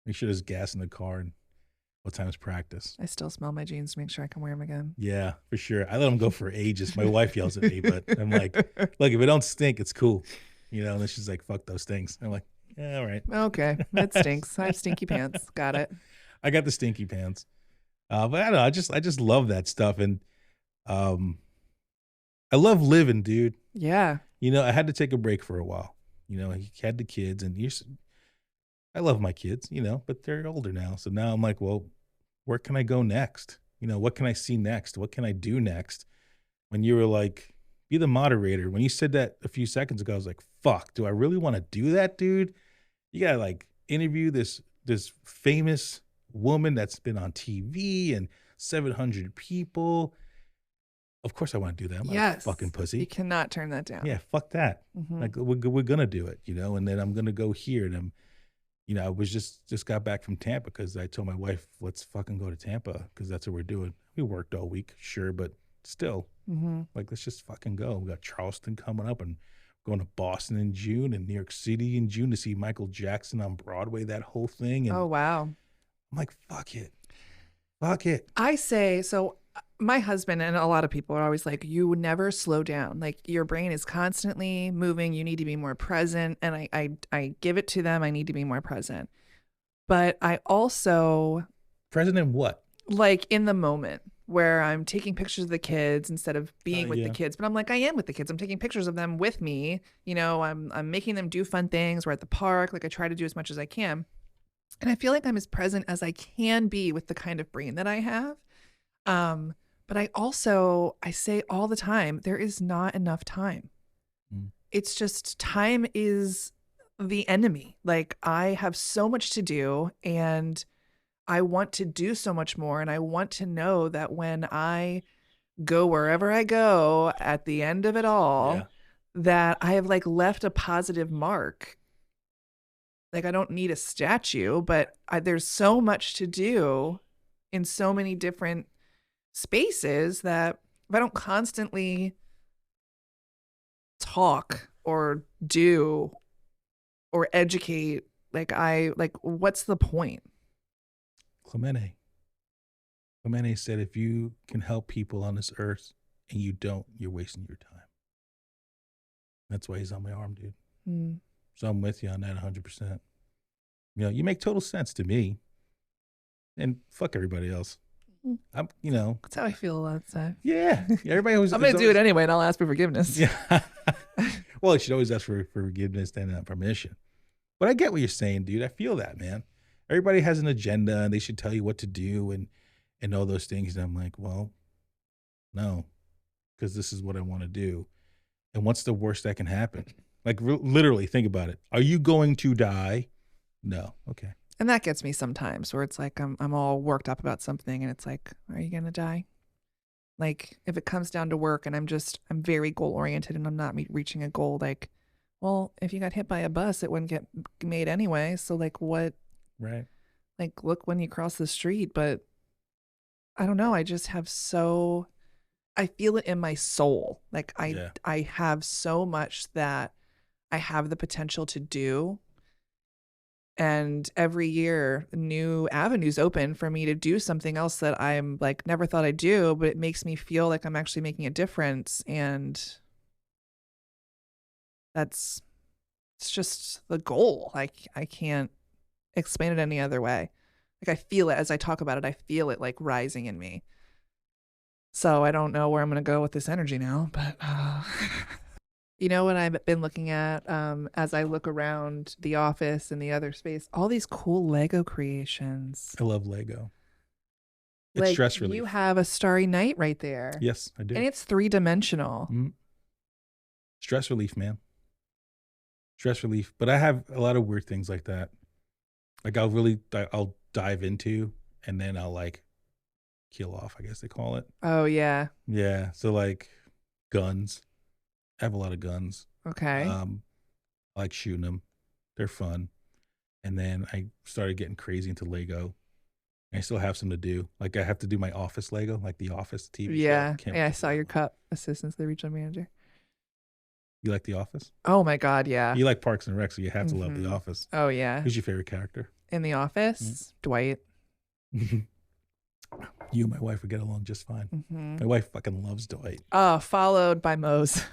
make sure there's gas in the car, and what time is practice? I still smell my jeans to make sure I can wear them again. Yeah, for sure. I let them go for ages. My wife yells at me, but I'm like, look, if it don't stink, it's cool. And then she's like, fuck those things. I'm like, yeah, all right. Okay, it stinks. I have stinky pants. Got it. I got the stinky pants. But I don't know. I just love that stuff. And I love living, dude. Yeah. I had to take a break for a while. I had the kids, and I love my kids, but they're older now. So now I'm like, well, where can I go next? What can I see next? What can I do next? When you were like, be the moderator, when you said that a few seconds ago, I was like, fuck, do I really want to do that, dude? You got to like interview this famous woman that's been on TV and 700 people. Of course I want to do that. I'm not a Yes. fucking pussy. You cannot turn that down. Yeah, fuck that. Mhm. Like we're gonna do it, you know. And then I'm gonna go here, and I'm, you know, I was just got back from Tampa because I told my wife, let's fucking go to Tampa because that's what we're doing. We worked all week, sure, but still, like, let's just fucking go. We got Charleston coming up and going to Boston in June and New York City in June to see Michael Jackson on Broadway, that whole thing. And Oh, wow. I'm like, fuck it. Fuck it. I say, so my husband and a lot of people are always like, you would never slow down. Like, your brain is constantly moving. You need to be more present. And I give it to them. I need to be more present. But I also, Present in what? like, in the moment where I'm taking pictures of the kids instead of being with the kids. But I'm like, I am with the kids. I'm taking pictures of them with me. You know, I'm making them do fun things. We're at the park. Like, I try to do as much as I can. And I feel like I'm as present as I can be with the kind of brain that I have. But I say all the time, there is not enough time. It's just time is the enemy. Like, I have so much to do and I want to do so much more. And I want to know that when I go wherever I go at the end of it all, that I have, like, left a positive mark. Like, I don't need a statue, but there's so much to do in so many different spaces that if I don't constantly talk or do or educate, like, what's the point? Clemente said, if you can help people on this earth and you don't, you're wasting your time. That's why he's on my arm, dude. So I'm with you on that 100%. You know, you make total sense to me. And fuck everybody else. I'm, you know. That's how I feel a lot of the time. Yeah. Everybody always. I'm going to do it anyway and I'll ask for forgiveness. Yeah. Well, you should always ask for forgiveness and permission. But I get what you're saying, dude. I feel that, man. Everybody has an agenda and they should tell you what to do and all those things. And I'm like, well, no, because this is what I want to do. And what's the worst that can happen? Like, literally, think about it. Are you going to die? No. Okay. And that gets me sometimes where it's like I'm all worked up about something and it's like, are you going to die? Like, if it comes down to work and I'm very goal oriented and I'm not reaching a goal, like, well, if you got hit by a bus, it wouldn't get made anyway. So, like, what? Right. Like, look when you cross the street. But I don't know. I just have I feel it in my soul. Like, I have so much that I have the potential to do. And every year, new avenues open for me to do something else that I'm like, never thought I'd do, but it makes me feel like I'm actually making a difference. And it's just the goal. Like, I can't explain it any other way. Like, I feel it as I talk about it. I feel it, like, rising in me. So I don't know where I'm going to go with this energy now, but you know what I've been looking at as I look around the office and the other space? All these cool Lego creations. I love Lego. It's like, stress relief. You have a Starry Night right there. Yes, I do. And it's 3-dimensional. Stress relief, man. Stress relief. But I have a lot of weird things like that. Like, I'll dive into and then I'll, like, kill off, I guess they call it. Oh, yeah. Yeah. So, like, guns. I have a lot of guns. Okay. I like shooting them. They're fun. And then I started getting crazy into Lego. I still have some to do. Like, I have to do my Office Lego, like the Office TV show. Yeah, I saw your cup assistant to the regional manager. You like The Office? Oh, my God, yeah. You like Parks and Rec, so you have to love The Office. Oh, yeah. Who's your favorite character? In The Office? Dwight. You and my wife would get along just fine. My wife fucking loves Dwight. Followed by Mose.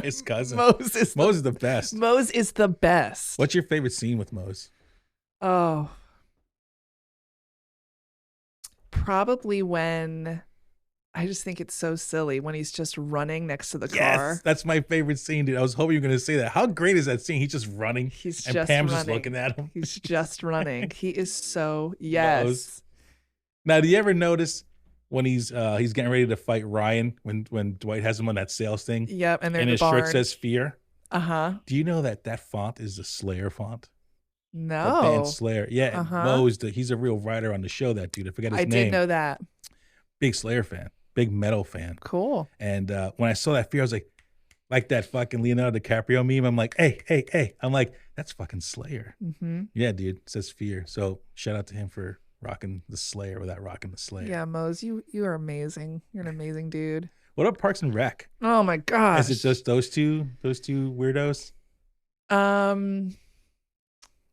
His cousin. Mose is the best. Mose is the best. What's your favorite scene with Mose? Oh. Probably when, I just think it's so silly when he's just running next to the car. Yes, that's my favorite scene, dude. I was hoping you were going to say that. How great is that scene? He's just running. And Pam's just looking at him. He's just running. He is so, yes. Mose. Now, do you ever notice when he's getting ready to fight Ryan when Dwight has him on that sales thing? Yep, and his shirt says Fear. Do you know that font is the Slayer font? No. The band Slayer. Yeah, Mo's he's a real writer on the show. That dude, I forget his name. I did know that. Big Slayer fan. big metal fan. Cool. And when I saw that Fear, I was like that fucking Leonardo DiCaprio meme. I'm like, hey. I'm like, that's fucking Slayer. Mm-hmm. Yeah, dude. It says Fear. So shout out to him for rocking the Slayer without rocking the Slayer. Yeah, Mose, you are amazing. You're an amazing dude. What about Parks and Rec? Oh my gosh. Is it just those two weirdos?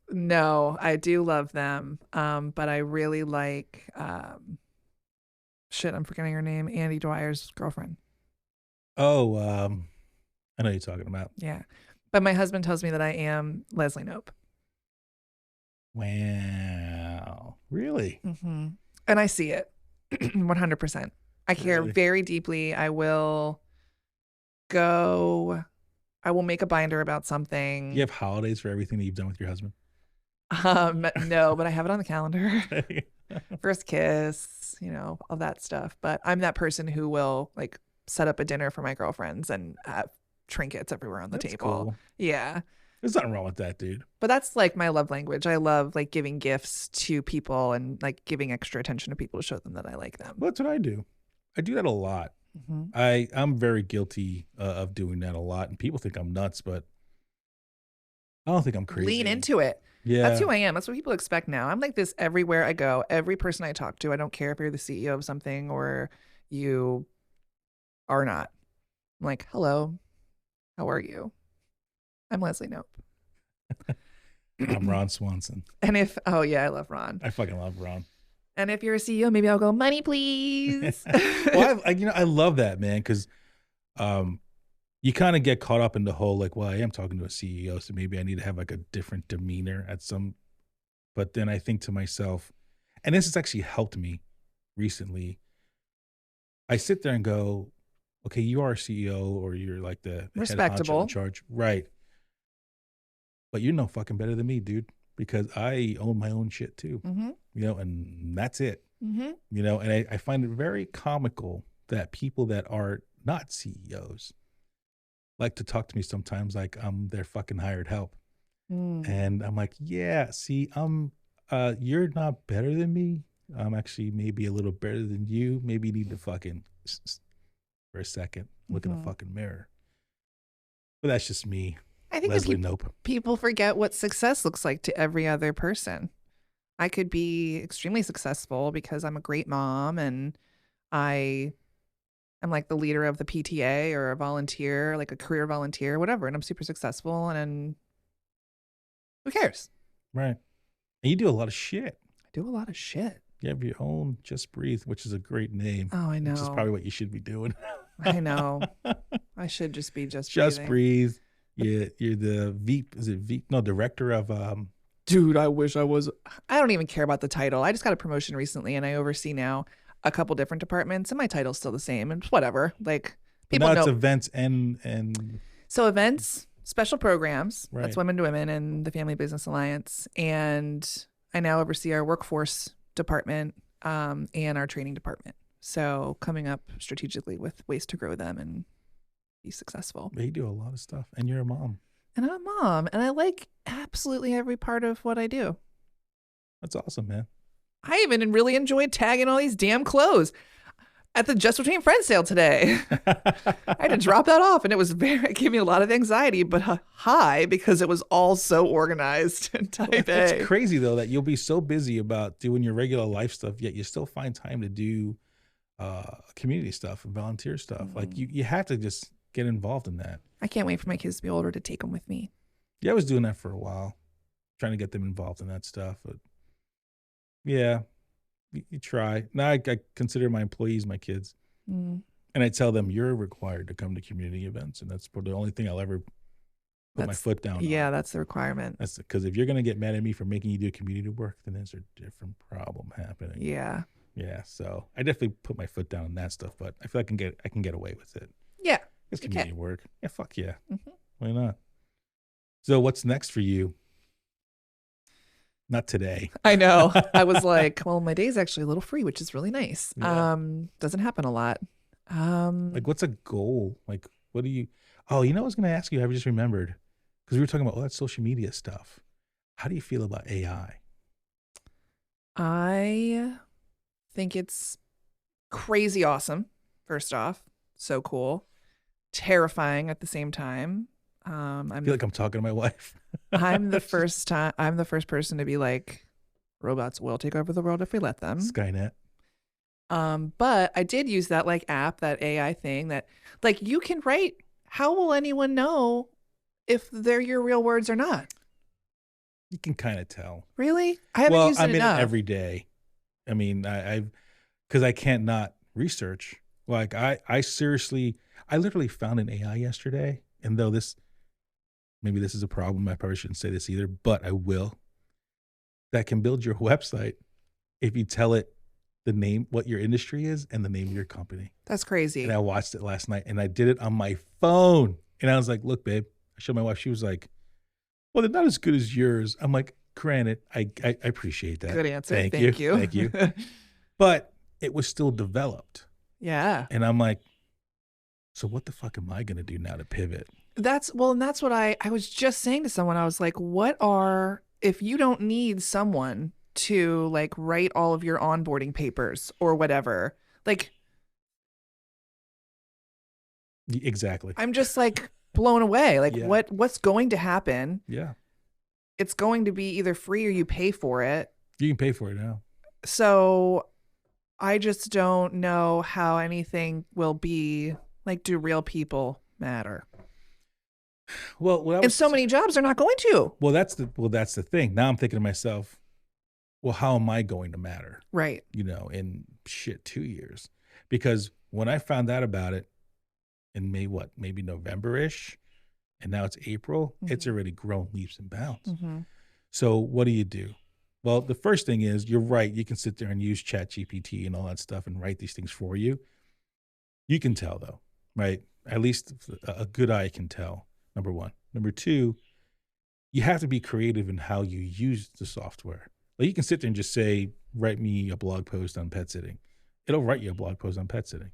No, I do love them. But I really like shit, I'm forgetting her name. Andy Dwyer's girlfriend. Oh, I know you're talking about. Yeah. But my husband tells me that I am Leslie Knope. Wow. Really? Mm-hmm. And I see it 100%. I care Really? very deeply. I will make a binder about something. Do you have holidays for everything that you've done with your husband? No, but I have it on the calendar. First kiss, all that stuff. But I'm that person who will like set up a dinner for my girlfriends and have trinkets everywhere on the That's table. cool. Yeah. There's nothing wrong with that, dude. But that's like my love language. I love like giving gifts to people and like giving extra attention to people to show them that I like them. Well, that's what I do. I do that a lot. Mm-hmm. I'm very guilty of doing that a lot, and people think I'm nuts, but I don't think I'm crazy. Lean into it. Yeah, That's who I am. That's what people expect now. I'm like this everywhere I go. Every person I talk to, I don't care if you're the CEO of something or you are not. I'm like, hello, how are you? I'm Leslie Knope. I'm Ron Swanson. And oh yeah, I love Ron. I fucking love Ron. And if you're a CEO, maybe I'll go, money, please. Well, I love that, man, because you kind of get caught up in the whole like, well, I am talking to a CEO, so maybe I need to have like a different demeanor at some. But then I think to myself, and this has actually helped me recently. I sit there and go, okay, you are a CEO or you're like the Respectable. head honcho in charge, right? But you're no fucking better than me, dude, because I own my own shit too, Mm-hmm. and that's it, Mm-hmm. and I find it very comical that people that are not CEOs like to talk to me sometimes like I'm their fucking hired help. Mm. And I'm like, yeah, see, you're not better than me. I'm actually maybe a little better than you. Maybe you need to fucking for a second, look in the fucking mirror. But that's just me. I think Leslie Knope. people forget what success looks like to every other person. I could be extremely successful because I'm a great mom and I'm like the leader of the PTA or a volunteer, like a career volunteer, whatever. And I'm super successful and who cares? Right. And you do a lot of shit. I do a lot of shit. You have your own Just Breathe, which is a great name. Oh, I know. Which is probably what you should be doing. I know. I should just be just Just breathing. Breathe. You're the VP, is it VP? No, director of Dude, I wish I was. I don't even care about the title. I just got a promotion recently and I oversee now a couple different departments and my title's still the same and whatever. Like people now know. it's events and So events, special programs, Right. that's Women to Women and the Family Business Alliance. And I now oversee our workforce department and our training department. So coming up strategically with ways to grow them and be successful. you do a lot of stuff. And you're a mom. And I'm a mom and I like absolutely every part of what I do. That's awesome, man. I even really enjoyed tagging all these damn clothes at the Just Between Friends sale today. I had to drop that off and it gave me a lot of anxiety, but high because it was all so organized and type A. It's crazy though that you'll be so busy about doing your regular life stuff, yet you still find time to do community stuff and volunteer stuff. Like you have to just get involved in that. I can't wait for my kids to be older to take them with me. Yeah, I was doing that for a while, trying to get them involved in that stuff. But yeah, you try. Now I consider my employees my kids. Mm. And I tell them, you're required to come to community events. And that's the only thing I'll ever put my foot down on. Yeah, that's the requirement. That's because if you're going to get mad at me for making you do community work, then there's a different problem happening. Yeah. Yeah. So I definitely put my foot down on that stuff, but I feel I can get away with it. Yeah. It's community work. Yeah, fuck yeah. Mm-hmm. Why not? So what's next for you? Not today. I know. I was like, well, my day's actually a little free, which is really nice. Yeah. Doesn't happen a lot. Like what's a goal? Like what do you, I was going to ask you, I just remembered because we were talking about all that social media stuff. How do you feel about AI? I think it's crazy awesome. first off. So cool. Terrifying at the same time. I feel like I'm talking to my wife. I'm the first person to be like, robots will take over the world if we let them. Skynet. But I did use that like app, that AI thing that like you can write. How will anyone know if they're your real words or not? You can kind of tell. Really? I haven't used it enough. Every day. I mean, I've because I can't not research. Like I literally found an AI yesterday, and though maybe this is a problem, I probably shouldn't say this either, but I will. That can build your website if you tell it the name, what your industry is, and the name of your company. That's crazy. And I watched it last night, and I did it on my phone. And I was like, "Look, babe." I showed my wife. She was like, "Well, they're not as good as yours." I'm like, "Granted, I appreciate that. Good answer. Thank you. Thank you." But it was still developed. Yeah. And I'm like, so what the fuck am I going to do now to pivot? And that's what I was just saying to someone. I was like, if you don't need someone to like write all of your onboarding papers or whatever, like. Exactly. I'm just like blown away. Like Yeah. what's going to happen? Yeah. It's going to be either free or you pay for it. You can pay for it now. So I just don't know how anything will be like, do real people matter? Well, and so many jobs are not going to. Well, that's the thing. Now I'm thinking to myself, well, how am I going to matter? Right. In 2 years. Because when I found out about it in maybe November-ish, and now it's April, it's already grown leaps and bounds. Mm-hmm. So what do? Well, the first thing is, you're right. You can sit there and use ChatGPT and all that stuff and write these things for you. You can tell, though, right? At least a good eye can tell, number one. Number two, you have to be creative in how you use the software. Like, you can sit there and just say, write me a blog post on pet sitting. It'll write you a blog post on pet sitting,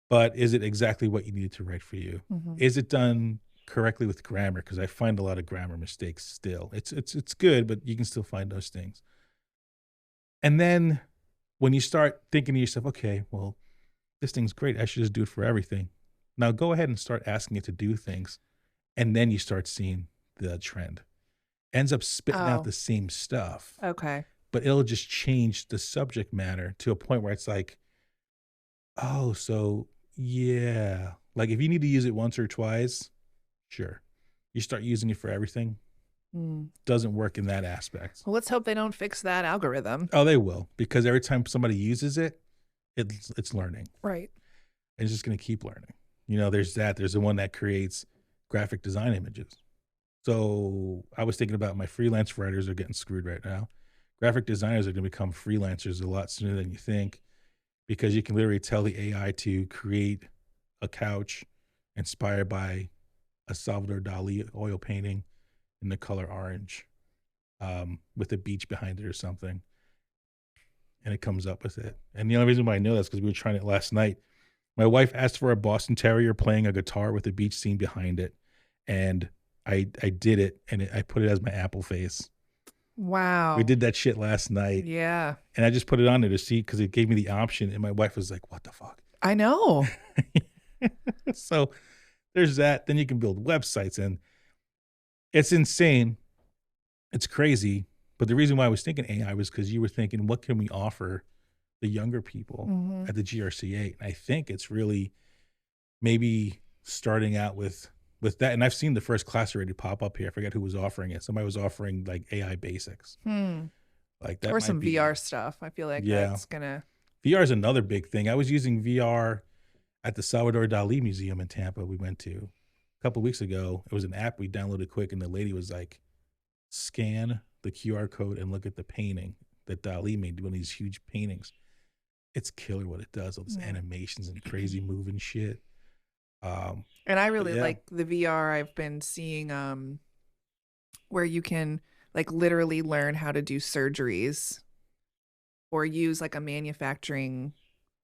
But is it exactly what you needed to write for you? Mm-hmm. Is it done correctly with grammar? Because I find a lot of grammar mistakes still. It's good, but you can still find those things. And then when you start thinking to yourself, okay, well, this thing's great. I should just do it for everything. Now go ahead and start asking it to do things. And then you start seeing the trend. Ends up spitting out the same stuff. Okay. But it'll just change the subject matter to a point where it's like, oh, so yeah. Like, if you need to use it once or twice, sure. You start using it for everything. Doesn't work in that aspect. Well, let's hope they don't fix that algorithm. Oh, they will, because every time somebody uses it, it's learning. Right. And it's just going to keep learning. There's that. There's the one that creates graphic design images. So I was thinking about my freelance writers are getting screwed right now. Graphic designers are going to become freelancers a lot sooner than you think, because you can literally tell the AI to create a couch inspired by a Salvador Dali oil painting in the color orange, with a beach behind it or something. And it comes up with it. And the only reason why I know that's because we were trying it last night. My wife asked for a Boston Terrier playing a guitar with a beach scene behind it. And I did it, and I put it as my Apple face. Wow. We did that shit last night. Yeah. And I just put it on there to see, because it gave me the option. And my wife was like, what the fuck? I know. So there's that. Then you can build websites, and it's insane. It's crazy. But the reason why I was thinking AI was because you were thinking, what can we offer the younger people at the GRCA? And I think it's really maybe starting out with that. And I've seen the first class already pop up here. I forget who was offering it. Somebody was offering like AI basics. Like that. Or some VR stuff. I feel like that's gonna. VR is another big thing. I was using VR at the Salvador Dali Museum in Tampa we went to a couple of weeks ago. It was an app we downloaded quick, and the lady was like, scan the QR code and look at the painting that Dali made, doing these huge paintings. It's killer what it does, all these animations and crazy moving shit. And I really like the VR I've been seeing, where you can like literally learn how to do surgeries or use like a manufacturing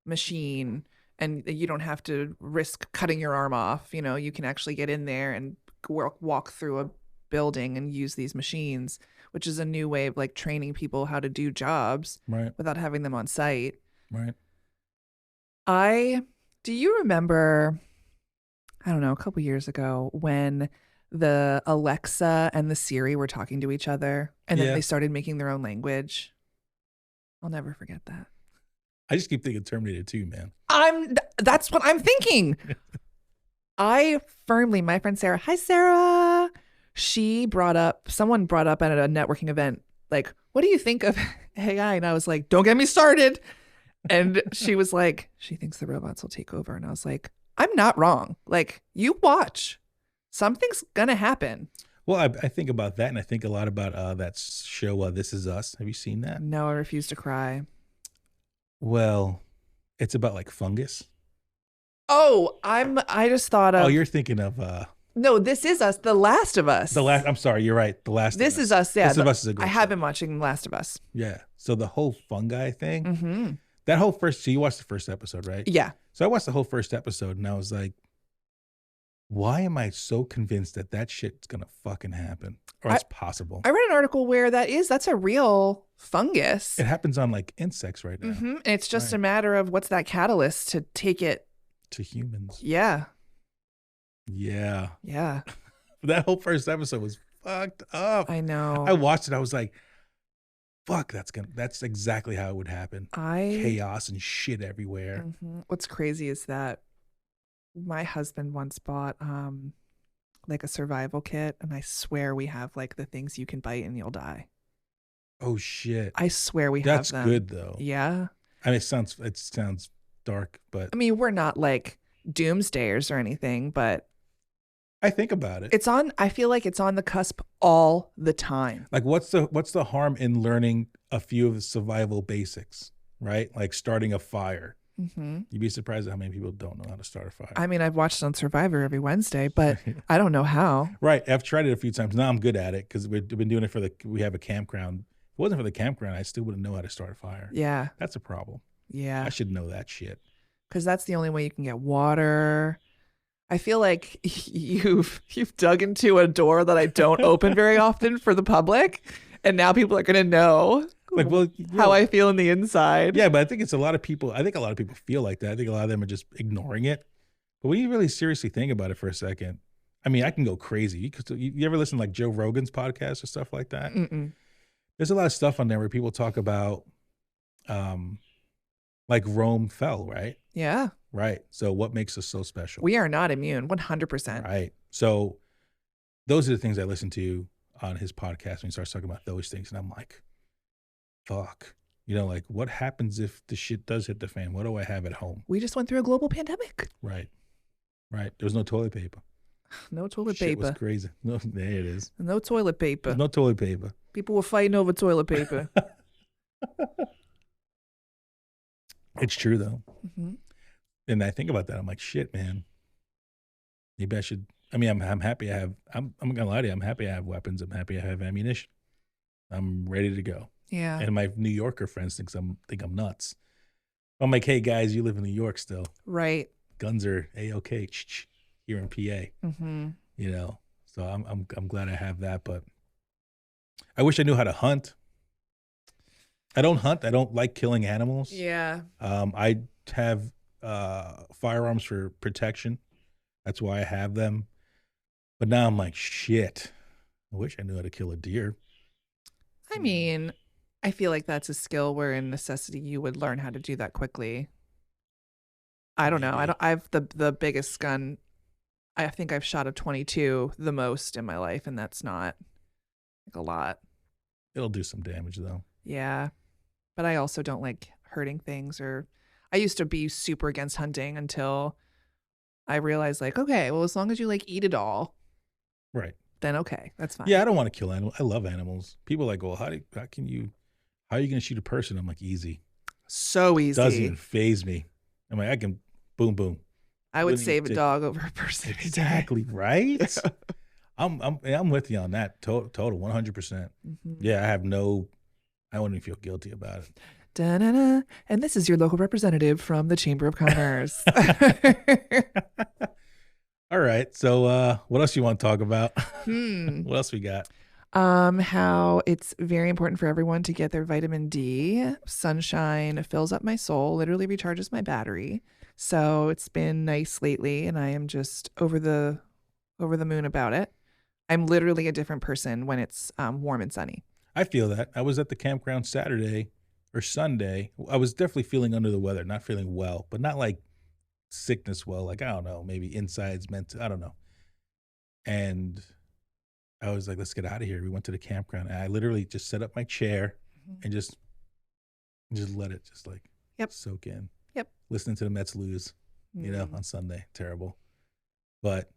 machine, and you don't have to risk cutting your arm off. You can actually get in there and walk through a building and use these machines, which is a new way of like training people how to do jobs without having them on site. Right. I Do you remember, I don't know, a couple years ago when the Alexa and the Siri were talking to each other and then Yeah. they started making their own language? I'll never forget that. I just keep thinking Terminator 2, man. That's what I'm thinking. My friend Sarah, hi Sarah. Someone brought up at a networking event, like, what do you think of AI? And I was like, don't get me started. And she was like, she thinks the robots will take over. And I was like, I'm not wrong. Like, you watch. Something's going to happen. Well, I think about that, and I think a lot about that show, This Is Us. Have you seen that? No, I refuse to cry. Well, it's about like fungus. Oh, I just thought of. Oh, you're thinking of No, This Is Us, The Last of Us. I'm sorry, you're right. The Last This of Us. Is Us, yeah. This of Us is a great I have show. been watching The Last of Us. Yeah. So the whole fungi thing, Mm-hmm. that whole so you watched the first episode, right? Yeah. So I watched the whole first episode and I was like, why am I so convinced that shit's going to fucking happen? Or it's possible. I read an article where that's a real fungus. It happens on like insects right now. Mm-hmm. And it's just Right. a matter of what's that catalyst to take it. To humans. Yeah. Yeah. Yeah. That whole first episode was fucked up. I know. I watched it. I was like, fuck, that's exactly how it would happen. Chaos and shit everywhere. Mm-hmm. What's crazy is that my husband once bought like a survival kit, and I swear we have like the things you can bite and you'll die. Oh shit. I swear we That's have them. good though. Yeah. I mean, it sounds dark, but I mean, we're not like doomsdayers or anything, but I think about it. I feel like it's on the cusp all the time. Like what's the harm in learning a few of the survival basics, right? Like starting a fire. Mm-hmm. You'd be surprised at how many people don't know how to start a fire. I mean, I've watched on Survivor every Wednesday, but I don't know how. Right. I've tried it a few times. Now I'm good at it because we've been doing it we have a campground. If it wasn't for the campground, I still wouldn't know how to start a fire. Yeah. That's a problem. Yeah. I should know that shit. Because that's the only way you can get water. I feel like you've dug into a door that I don't open very often for the public, and now people are going to know Like, well, how I feel in the inside. Yeah, but I think a lot of people feel like that. I think a lot of them are just ignoring it. But when you really seriously think about it for a second, I mean, I can go crazy. You ever listen to like Joe Rogan's podcast or stuff like that? Mm-mm. There's a lot of stuff on there where people talk about like Rome fell, right? Yeah. Right. So what makes us so special? We are not immune, 100%. Right. So those are the things I listen to on his podcast when he starts talking about those things. And I'm like, fuck. You know, like what happens if the shit does hit the fan? What do I have at home? We just went through a global pandemic. Right. Right. There was no toilet paper. No toilet Shit paper. was crazy. No, there it is. No toilet paper. There's no toilet paper. People were fighting over toilet paper. It's true though. Mm-hmm. And I think about that. I'm like, shit, man. Maybe I should. I mean, I'm happy I have. I'm gonna lie to you. I'm happy I have weapons. I'm happy I have ammunition. I'm ready to go. Yeah. And my New Yorker friends think I'm nuts. I'm like, hey guys, you live in New York still. Right. Guns are A-OK here in PA. Mm-hmm. You know, so I'm glad I have that. But I wish I knew how to hunt. I don't hunt. I don't like killing animals. Yeah. I have firearms for protection. That's why I have them. But now I'm like, shit. I wish I knew how to kill a deer. I mean, I feel like that's a skill where in necessity you would learn how to do that quickly. I don't know. I've the biggest gun. I think I've shot a 22 the most in my life, and that's not like a lot. It'll do some damage though. Yeah. But I also don't like hurting things, or I used to be super against hunting until I realized like, okay, well, as long as you like eat it all, Right. then okay, that's fine. Yeah, I don't want to kill animals. I love animals. People are like, well, how are you going to shoot a person? I'm like, easy. So easy. Doesn't even phase me. I'm like, I can boom, boom. I would Wouldn't save a take- dog over a person. Exactly. Right. I'm with you on that. Total 100%. Mm-hmm. Yeah. I wouldn't even feel guilty about it. Da-na-na. And this is your local representative from the Chamber of Commerce. All right. So what else you want to talk about? Hmm. What else we got? How it's very important for everyone to get their vitamin D. Sunshine fills up my soul, literally recharges my battery. So it's been nice lately, and I am just over the moon about it. I'm literally a different person when it's warm and sunny. I feel that. I was at the campground Saturday or Sunday. I was definitely feeling under the weather, not feeling well, but not like sickness well. Like, I don't know, maybe insides meant, I don't know. And I was like, let's get out of here. We went to the campground. And I literally just set up my chair and just let it just like soak in. Yep. Listening to the Mets lose, on Sunday. Terrible. But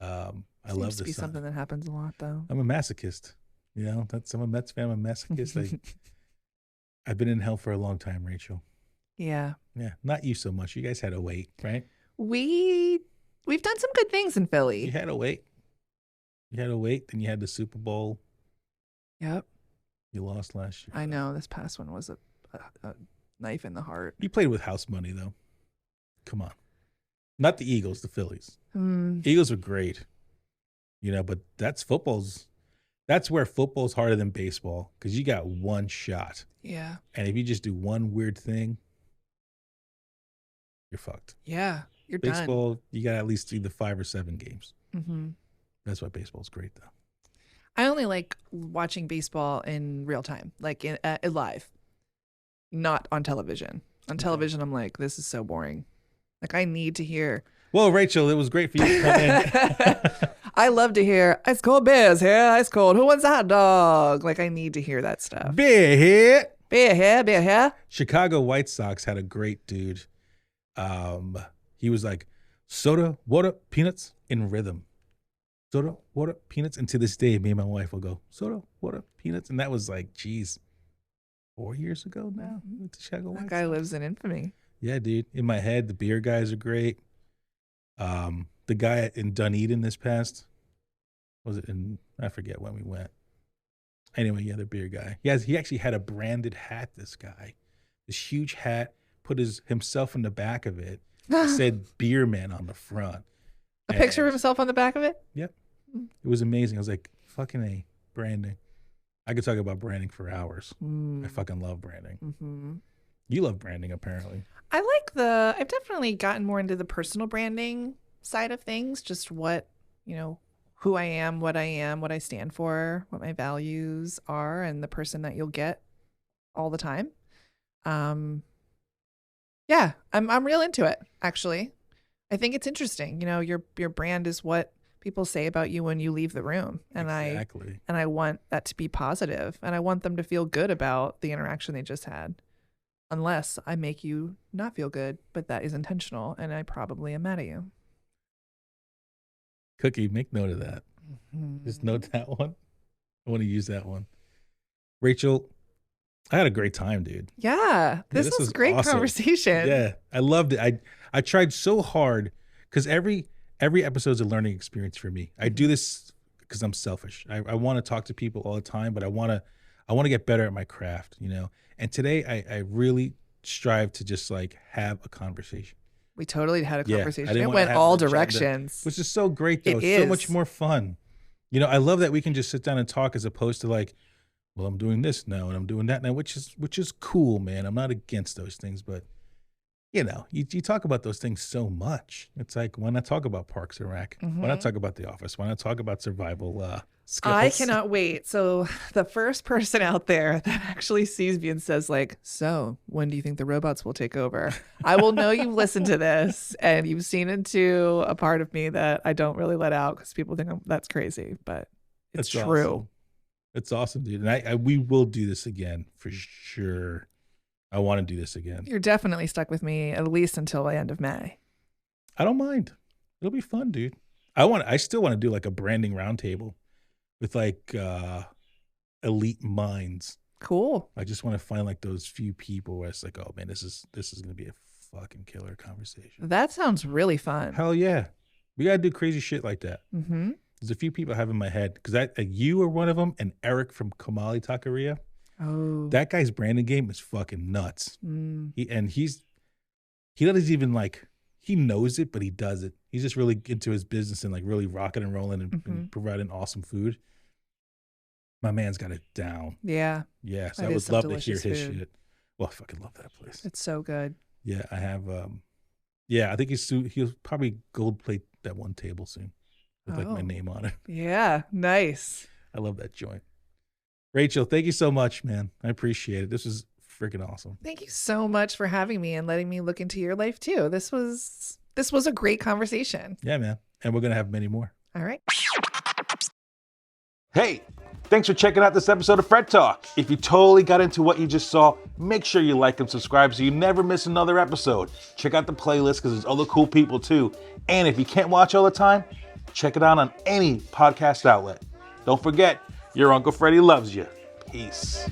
I love this. To be something that happens a lot, though. I'm a masochist. I'm a Mets fan. I'm a masochist. I've been in hell for a long time, Rachel. Yeah. Yeah. Not you so much. You guys had to wait, right? We've done some good things in Philly. You had to wait. You had to wait. Then you had the Super Bowl. Yep. You lost last year. I know. This past one was a knife in the heart. You played with house money, though. Come on. Not the Eagles, the Phillies. Eagles are great. But that's where football's harder than baseball because you got one shot. Yeah. And if you just do one weird thing, you're fucked. Yeah. You're baseball, done. You got to at least do the 5 or 7 games. Mm-hmm. That's why baseball's great, though. I only like watching baseball in real time, like in live, not on television. On television, I'm like, this is so boring. Like, I need to hear. Well, Rachel, it was great for you to come in. I love to hear, ice cold beers here, ice cold. Who wants a hot dog? Like, I need to hear that stuff. Beer here. Beer here, beer here. Chicago White Sox had a great dude. He was like, soda, water, peanuts in rhythm. Soda, water, peanuts. And to this day, me and my wife will go, soda, water, peanuts. And that was like, geez, 4 years ago now. We went to Chicago White Sox. That guy lives in infamy. Yeah, dude. In my head, the beer guys are great. The guy in Dunedin this past, I forget when we went. Anyway, yeah, the beer guy. He actually had a branded hat, this guy. This huge hat, put himself in the back of it. Said beer man on the front. A picture of himself on the back of it? Yep. It was amazing. I was like, fucking A, branding. I could talk about branding for hours. I fucking love branding. Mm-hmm. You love branding, apparently. I've definitely gotten more into the personal branding side of things, just what, who I am, what I stand for, what my values are, and the person that you'll get all the time. Yeah, I'm real into it, actually. I think it's interesting. Your brand is what people say about you when you leave the room. And exactly. I want that to be positive, and I want them to feel good about the interaction they just had. Unless I make you not feel good, but that is intentional, and I probably am mad at you. Cookie, make note of that. Mm-hmm. Just note that one. I want to use that one. Rachel, I had a great time, dude. Yeah, this was great awesome conversation. Yeah, I loved it. I tried so hard because every episode's a learning experience for me. I do this because I'm selfish. I want to talk to people all the time, but I want to get better at my craft, And today I really strive to just like have a conversation. We totally had a conversation. It went all directions. Which is so great, though. It's so much more fun. I love that we can just sit down and talk as opposed to like, well, I'm doing this now and I'm doing that now, which is cool, man. I'm not against those things, but you talk about those things so much. It's like, why not talk about Parks and Rec? Mm-hmm. Why not talk about The Office? Why not talk about survival skills? I cannot wait. So the first person out there that actually sees me and says like, so when do you think the robots will take over? I will know you've listened to this and you've seen into a part of me that I don't really let out because people think that's crazy, but it's true. Awesome. It's awesome, dude. And we will do this again for sure. I want to do this again. You're definitely stuck with me at least until the end of May. I don't mind. It'll be fun, dude. I still want to do like a branding roundtable with like elite minds. Cool. I just want to find like those few people where it's like, oh man, this is gonna be a fucking killer conversation. That sounds really fun. Hell yeah. We gotta do crazy shit like that. Mm-hmm. There's a few people I have in my head because you are one of them, and Eric from Kamali Taqueria. Oh, that guy's branding game is fucking nuts. He doesn't even like, he knows it, but he does it. He's just really into his business and like really rocking and rolling and providing awesome food. My man's got it down. Yeah. Yeah. So I would love to hear his shit. Well, I fucking love that place. It's so good. Yeah. I have, Yeah, I think he'll probably gold plate that one table soon with like my name on it. Yeah, nice. I love that joint. Rachel, thank you so much, man. I appreciate it. This was freaking awesome. Thank you so much for having me and letting me look into your life too. This was a great conversation. Yeah, man. And we're going to have many more. All right. Hey, thanks for checking out this episode of Fred Talk. If you totally got into what you just saw, make sure you like and subscribe so you never miss another episode. Check out the playlist because there's other cool people too. And if you can't watch all the time, check it out on any podcast outlet. Don't forget, your Uncle Freddie loves you. Peace.